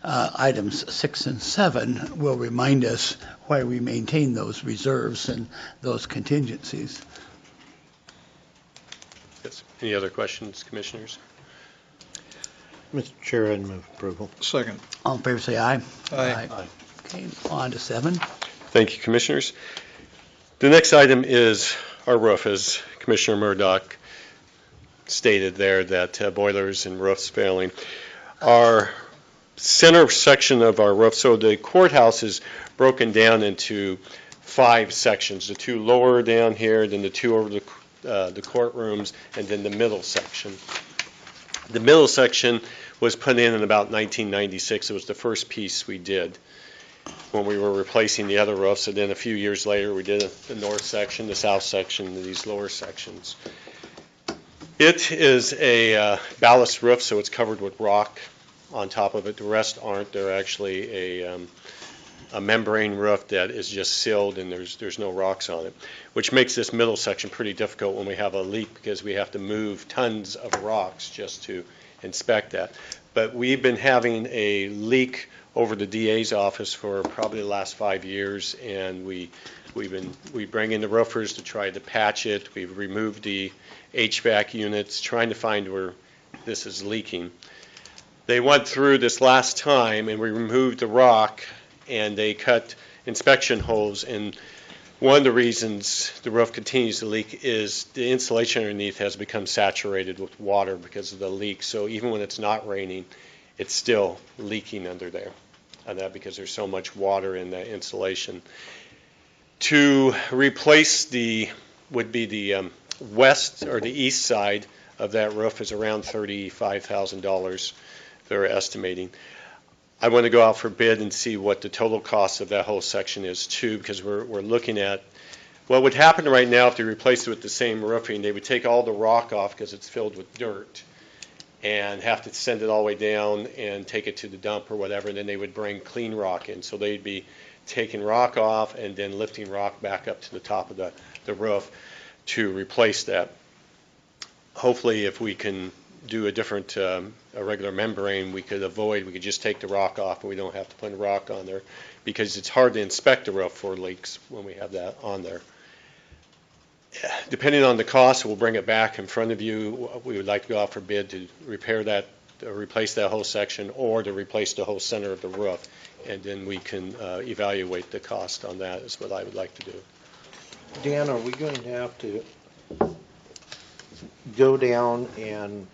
items 6 and 7 will remind us why we maintain those reserves and those contingencies. Yes. Any other questions, commissioners? Mr. Chair, I'd move approval. Second. All in favor, say aye. Aye. Okay, on to 7. Thank you, commissioners. The next item is our roof, as Commissioner Murdoch stated there, that boilers and roofs failing. Our center section of our roof, so the courthouse is broken down into 5 sections, the 2 lower down here, then the 2 over the courtrooms, and then the middle section. The middle section was put in about 1996. It was the first piece we did. when we were replacing the other roofs, and then a few years later, we did the north section, the south section, and these lower sections. It is a ballast roof, so it's covered with rock on top of it. The rest aren't. They're actually a membrane roof that is just sealed, and there's no rocks on it, which makes this middle section pretty difficult when we have a leak, because we have to move tons of rocks just to inspect that. But we've been having a leak over the DA's office for probably the last 5 years, and we bring in the roofers to try to patch it. We've removed the HVAC units, trying to find where this is leaking. They went through this last time, and we removed the rock, and they cut inspection holes. And one of the reasons the roof continues to leak is the insulation underneath has become saturated with water because of the leak. So even when it's not raining, it's still leaking under there. And that because there's so much water in the insulation. To replace the west or the east side of that roof is around $35,000 they're estimating. I want to go out for bid and see what the total cost of that whole section is too, because we're looking at what would happen right now if they replaced it with the same roofing. They would take all the rock off because it's filled with dirt and have to send it all the way down and take it to the dump or whatever, and then they would bring clean rock in. So they'd be taking rock off and then lifting rock back up to the top of the roof to replace that. Hopefully, if we can do a different, a regular membrane, we could just take the rock off and we don't have to put rock on there, because it's hard to inspect the roof for leaks when we have that on there. Depending on the cost, we'll bring it back in front of you. We would like to go out for bid to repair that, replace that whole section, or to replace the whole center of the roof, and then we can evaluate the cost on that, is what I would like to do. Dan, are we going to have to go down and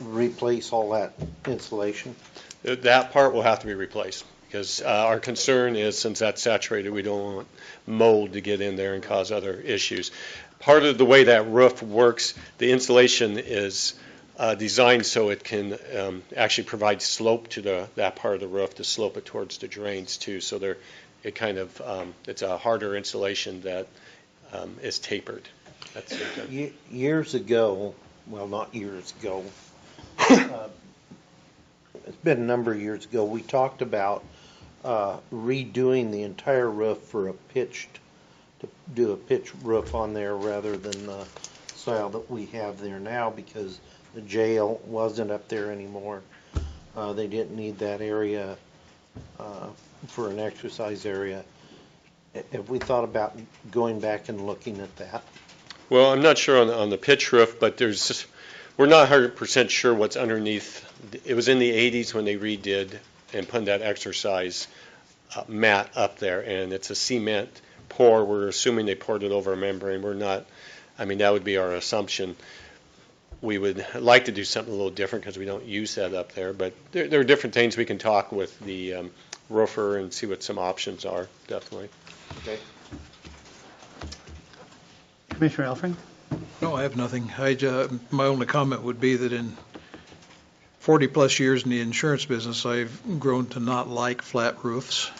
replace all that insulation? That part will have to be replaced, because our concern is, since that's saturated, we don't want mold to get in there and cause other issues. Part of the way that roof works, the insulation is designed so it can actually provide slope to that part of the roof, to slope it towards the drains too. So it's a harder insulation that is tapered. That's it. Years ago, well, not years ago, it's been a number of years ago, we talked about redoing the entire roof for to do a pitched roof on there rather than the style that we have there now, because the jail wasn't up there anymore. They didn't need that area for an exercise area. Have we thought about going back and looking at that? Well, I'm not sure on the pitch roof, but we're not 100% sure what's underneath. It was in the 80s when they redid and put that exercise mat up there, and it's a cement pour. We're assuming they poured it over a membrane. That would be our assumption. We would like to do something a little different because we don't use that up there, but there are different things we can talk with the roofer and see what some options are, definitely. Okay. Commissioner Elfring? No, I have nothing. My only comment would be that in 40-plus years in the insurance business, I've grown to not like flat roofs,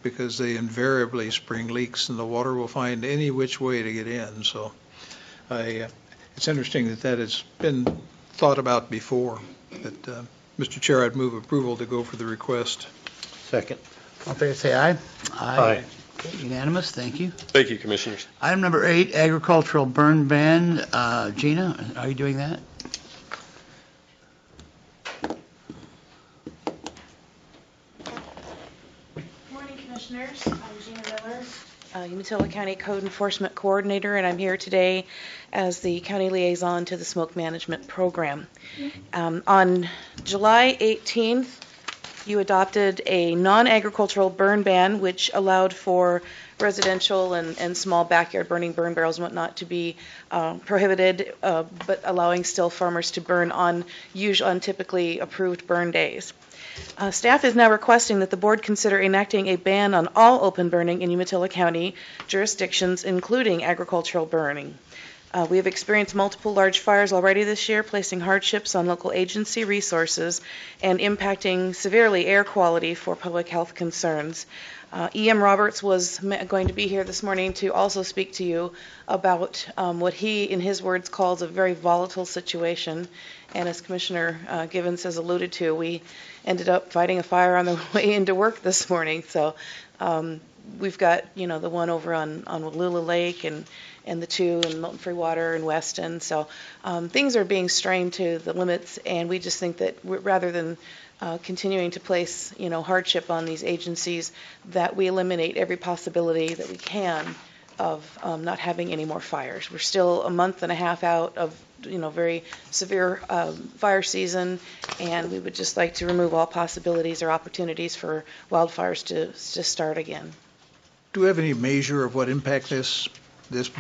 because they invariably spring leaks and the water will find any which way to get in. So it's interesting that has been thought about before. But, Mr. Chair, I'd move approval to go for the request. Second. All in favor, say aye. Aye. Okay, unanimous, thank you. Thank you, Commissioners. Item number 8, agricultural burn ban. Gina, are you doing that? Morning, Commissioners. I'm Gina Miller, Umatilla County Code Enforcement Coordinator, and I'm here today as the county liaison to the smoke management program. On July 18th, you adopted a non-agricultural burn ban, which allowed for residential and small backyard burning burn barrels and whatnot to be prohibited, but allowing still farmers to burn on typically approved burn days. Staff is now requesting that the board consider enacting a ban on all open burning in Umatilla County jurisdictions, including agricultural burning. We have experienced multiple large fires already this year, placing hardships on local agency resources and impacting severely air quality for public health concerns. E.M. Roberts was going to be here this morning to also speak to you about what he, in his words, calls a very volatile situation. And as Commissioner Givens has alluded to, we ended up fighting a fire on the way into work this morning. So we've got, the one over on Wallula Lake and the two in Milton Free Water and Weston. So things are being strained to the limits, and we just think that rather than continuing to place, hardship on these agencies, that we eliminate every possibility that we can of not having any more fires. We're still a month and a half out of, very severe fire season, and we would just like to remove all possibilities or opportunities for wildfires to start again. Do we have any measure of what impact this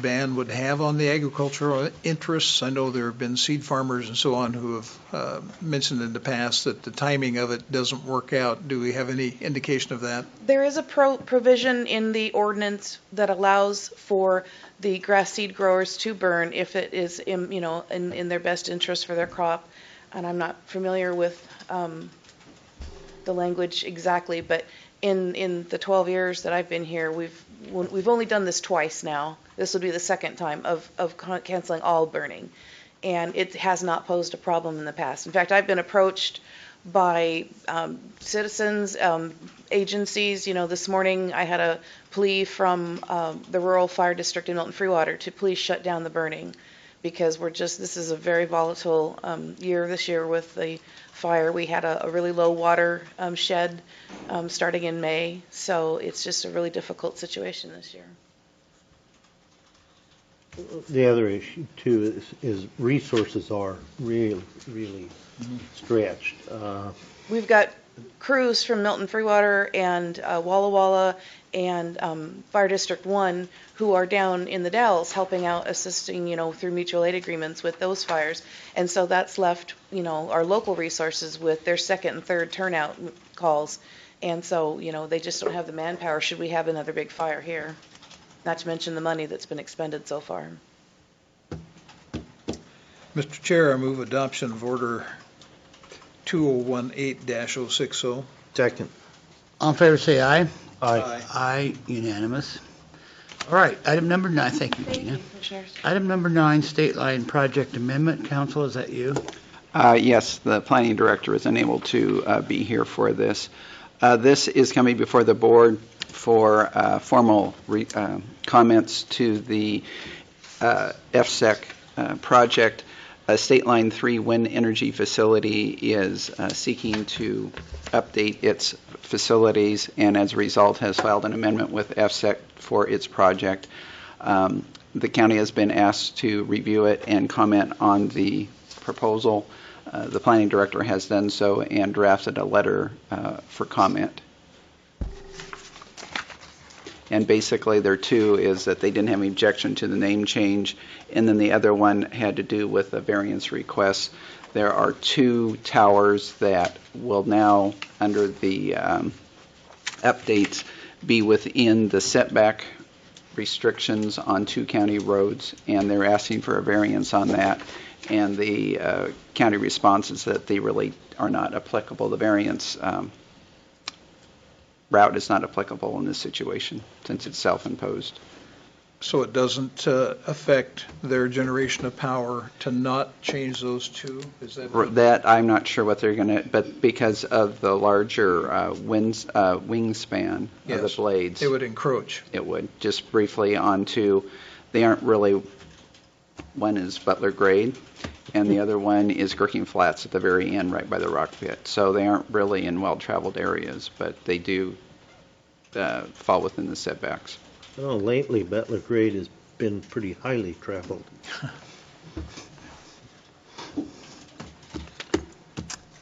ban would have on the agricultural interests? I know there have been seed farmers and so on who have mentioned in the past that the timing of it doesn't work out. Do we have any indication of that? There is a provision in the ordinance that allows for the grass seed growers to burn if it is in their best interest for their crop. And I'm not familiar with the language exactly, but in the 12 years that I've been here, we've only done this twice now. This will be the second time of canceling all burning, and it has not posed a problem in the past. In fact, I've been approached by citizens, agencies. This morning I had a plea from the rural fire district in Milton Free Water to please shut down the burning, because this is a very volatile year this year with the fire. We had a really low water shed starting in May, so it's just a really difficult situation this year. The other issue, too, is resources are really, really stretched. We've got crews from Milton Free Water and Walla Walla and Fire District 1 who are down in the Dells helping out, assisting, through mutual aid agreements with those fires. And so that's left, our local resources with their second and third turnout calls. And so, they just don't have the manpower should we have another big fire here. Not to mention the money that's been expended so far. Mr. Chair, I move adoption of Order 2018-060. Second. All in favor, say aye. Aye. Aye, unanimous. All right, item number 9, thank you, Tina. Commissioners. Item number 9, State Line Project Amendment. Council, is that you? Yes, the planning director is unable to be here for this. This is coming before the board for formal comments to the FSEC project. State Line 3 Wind Energy Facility is seeking to update its facilities, and as a result has filed an amendment with FSEC for its project. The county has been asked to review it and comment on the proposal. The planning director has done so and drafted a letter for comment. And basically there two is that they didn't have any objection to the name change, and then the other one had to do with a variance request. There are two towers that will now, under the updates, be within the setback restrictions on two county roads, and they're asking for a variance on that. And the county response is that they really are not applicable. The variance route is not applicable in this situation since it's self-imposed. So it doesn't affect their generation of power to not change those two? Is that right? That I'm not sure what they're going to, but because of the larger wingspan of the blades. It would encroach. It would. Just briefly onto, they aren't really, one is Butler Grade, and the other one is Girking Flats at the very end, right by the rock pit. So they aren't really in well-traveled areas, but they do fall within the setbacks. Well, lately, Butler Grade has been pretty highly traveled.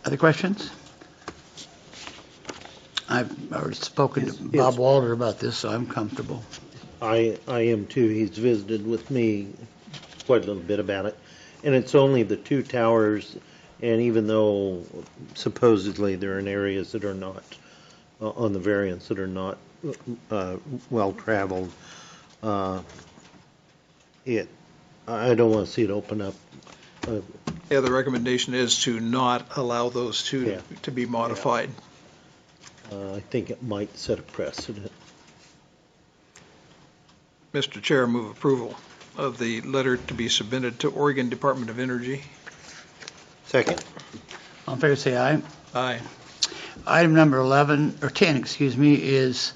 Other questions? I've already spoken to Bob Walter about this, so I'm comfortable. I am too. He's visited with me quite a little bit about it. And it's only the two towers, and even though supposedly they're in areas that are not, on the variants that are not well traveled, I don't want to see it open up. Yeah, the recommendation is to not allow those two Yeah. to be modified. I think it might set a precedent. Mr. Chair, move approval of the letter to be submitted to Oregon Department of Energy. Second. All in favor, say aye. Aye. Item number 11, or 10, excuse me, is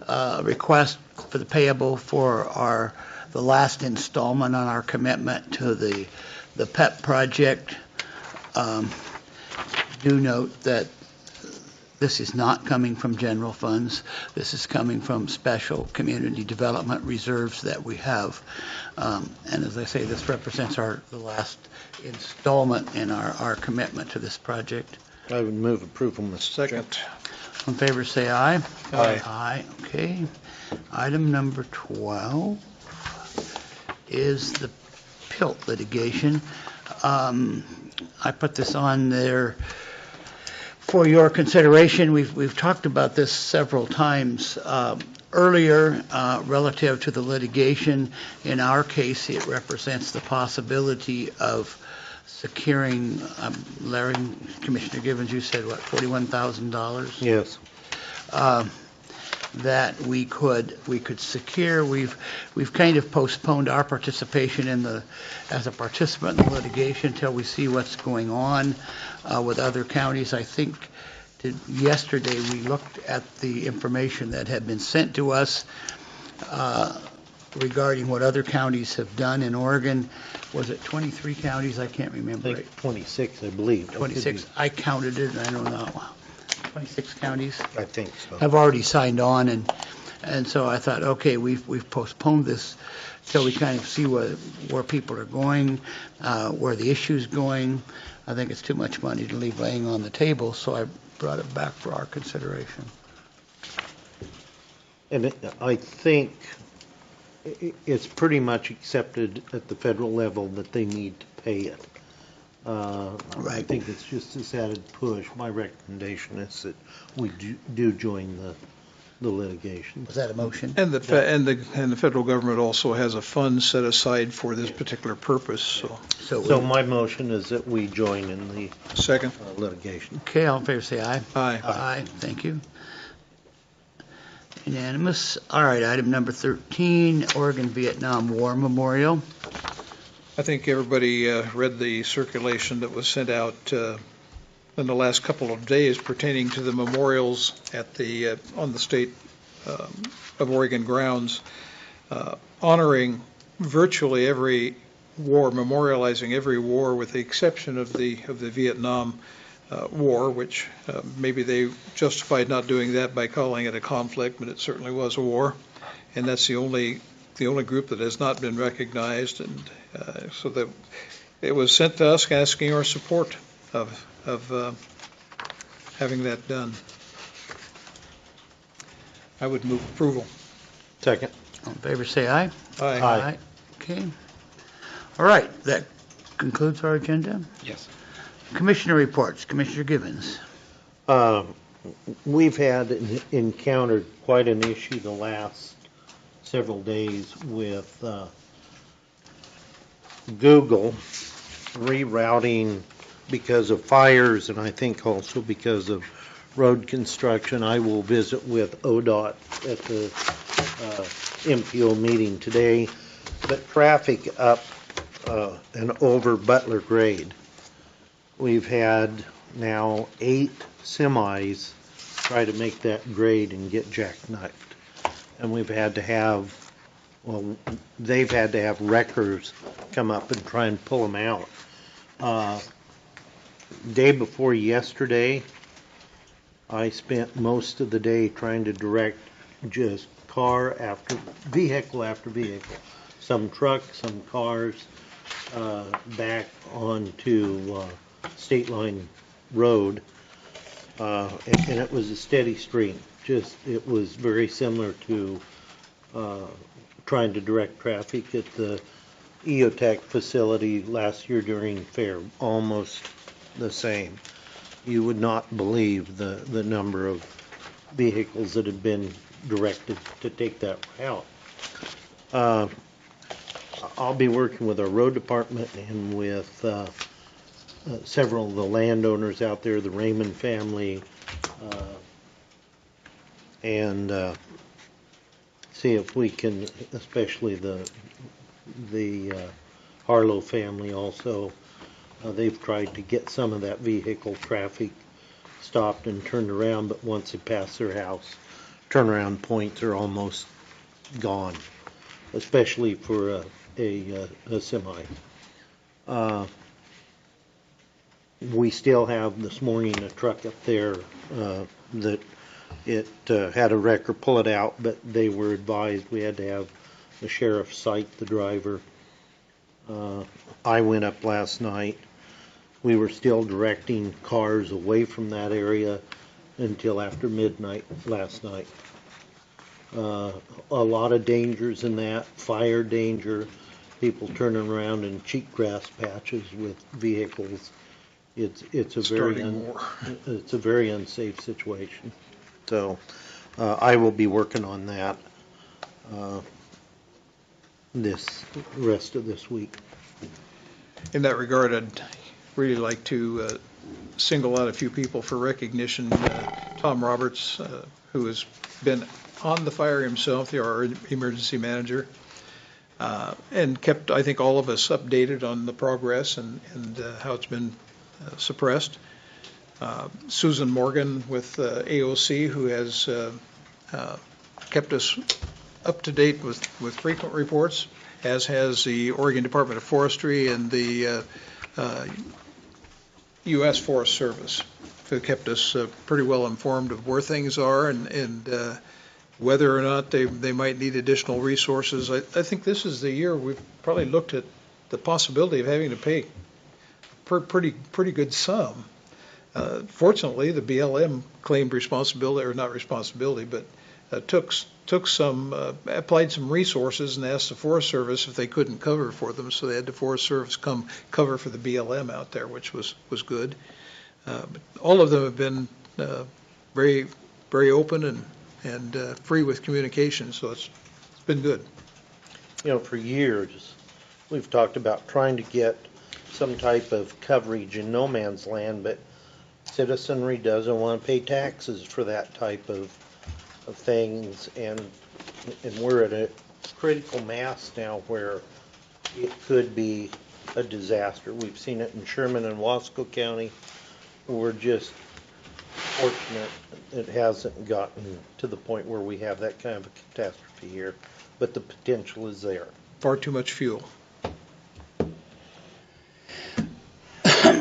a request for the payable for the last installment on our commitment to the PEP project. Do note that this is not coming from general funds. This is coming from special community development reserves that we have. And as I say, this represents the last installment in our commitment to this project. I would move approval, Mr. Second. In favor, say aye. Aye. Aye, okay. Item number 12 is the PILT litigation. I put this on there for your consideration. We've talked about this several times earlier relative to the litigation. In our case, it represents the possibility of securing, Larry, Commissioner Givens, you said, what, $41,000? Yes. That we could secure. We've kind of postponed our participation as a participant in the litigation until we see what's going on with other counties. I think yesterday we looked at the information that had been sent to us regarding what other counties have done in Oregon. Was it 23 counties? I can't remember. I think 26, I believe. 26. I counted it, and I don't know. 26 counties I think so. have already signed on, and so I thought, okay, we've postponed this till we kind of see where people are going, where the issue's going. I think it's too much money to leave laying on the table, so I brought it back for our consideration. And I think it's pretty much accepted at the federal level that they need to pay it. I think it's just this added push. My recommendation is that we do join the litigation. Was that a motion? And the federal government also has a fund set aside for this particular purpose, so. So my motion is that we join in the Second. litigation. Okay, all in favor, say aye. Aye. Aye, thank you. Unanimous. All right, item number 13, Oregon-Vietnam War Memorial. I think everybody read the circulation that was sent out in the last couple of days pertaining to the memorials at on the state of Oregon grounds, honoring virtually every war, memorializing every war with the exception of the Vietnam War, which maybe they justified not doing that by calling it a conflict, but it certainly was a war, and that's the only group that has not been recognized, and so that it was sent to us asking our support of having that done. I would move approval. Second. All in favor, say aye. Aye. Aye. Okay. All right, that concludes our agenda. Yes. Commissioner reports. Commissioner Givens. We've encountered quite an issue the last several days with Google rerouting because of fires, and I think also because of road construction. I will visit with ODOT at the MPO meeting today, but traffic up and over Butler Grade. We've had now 8 semis try to make that grade and get jackknifed. And we've had to have, they've had to have wreckers come up and try and pull them out. Day before yesterday, I spent most of the day trying to direct just vehicle after vehicle, some trucks, some cars, back onto State Line Road, and it was a steady stream. It was very similar to trying to direct traffic at the EOTech facility last year during fair, almost the same. You would not believe the number of vehicles that had been directed to take that route. I'll be working with our road department and with several of the landowners out there, the Raymond family, and see if we can, especially the Harlow family also, they've tried to get some of that vehicle traffic stopped and turned around, but once they pass their house, turnaround points are almost gone, especially for a semi. We still have this morning a truck up there that it had a wrecker pull it out, but they were advised we had to have the sheriff cite the driver. I went up last night. We were still directing cars away from that area until after midnight last night. A lot of dangers in that, fire danger, people turning around in cheatgrass patches with vehicles. It's a very unsafe situation. So I will be working on that this rest of this week. In that regard, I'd really like to single out a few people for recognition. Tom Roberts, who has been on the fire himself, our emergency manager, and kept, I think, all of us updated on the progress and how it's been suppressed. Susan Morgan with AOC, who has kept us up to date with frequent reports, as has the Oregon Department of Forestry and the U.S. Forest Service, who kept us pretty well informed of where things are and whether or not they might need additional resources. I think this is the year we've probably looked at the possibility of having to pay a pretty good sum. Fortunately, the BLM claimed responsibility, or not responsibility, but applied some resources and asked the Forest Service if they couldn't cover for them, so they had the Forest Service come cover for the BLM out there, which was good. But all of them have been very, very open and free with communication, so it's been good. You know, for years, we've talked about trying to get some type of coverage in no man's land, but citizenry doesn't want to pay taxes for that type of things, and we're at a critical mass now where it could be a disaster. We've seen it in Sherman and Wasco County. We're just fortunate it hasn't gotten to the point where we have that kind of a catastrophe here, but the potential is there. Far too much fuel.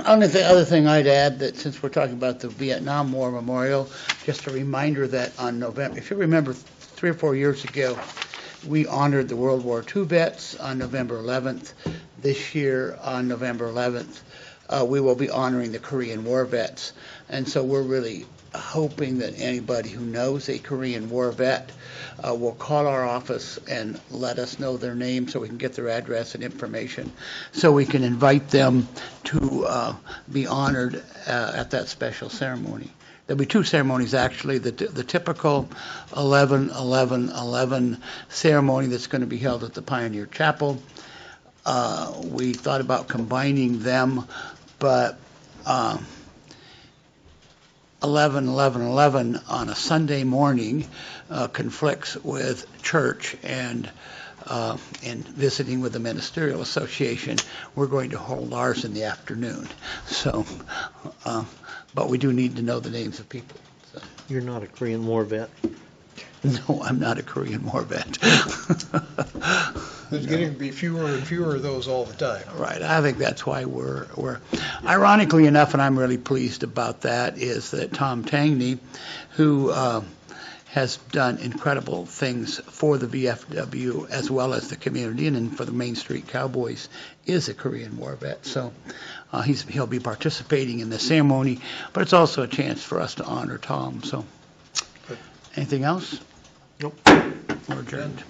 Only the other thing I'd add, that since we're talking about the Vietnam War Memorial, just a reminder that on November, if you remember 3 or 4 years ago, we honored the World War II vets on November 11th. This year, on November 11th, we will be honoring the Korean War vets. And so we're really hoping that anybody who knows a Korean War vet will call our office and let us know their name so we can get their address and information so we can invite them to be honored at that special ceremony. There'll be 2 ceremonies, actually. The typical 11-11-11 ceremony that's going to be held at the Pioneer Chapel. We thought about combining them, but 11-11-11 on a Sunday morning conflicts with church and visiting with the Ministerial Association. We're going to hold ours in the afternoon. So, but we do need to know the names of people. So. You're not a Korean War vet? No, I'm not a Korean War vet. There's getting to be fewer and fewer of those all the time. Right. I think that's why we're ironically enough, and I'm really pleased about that, is that Tom Tangney, who has done incredible things for the VFW as well as the community and for the Main Street Cowboys, is a Korean War vet. So he'll be participating in the ceremony, but it's also a chance for us to honor Tom. So, anything else? Nope. We're adjourned.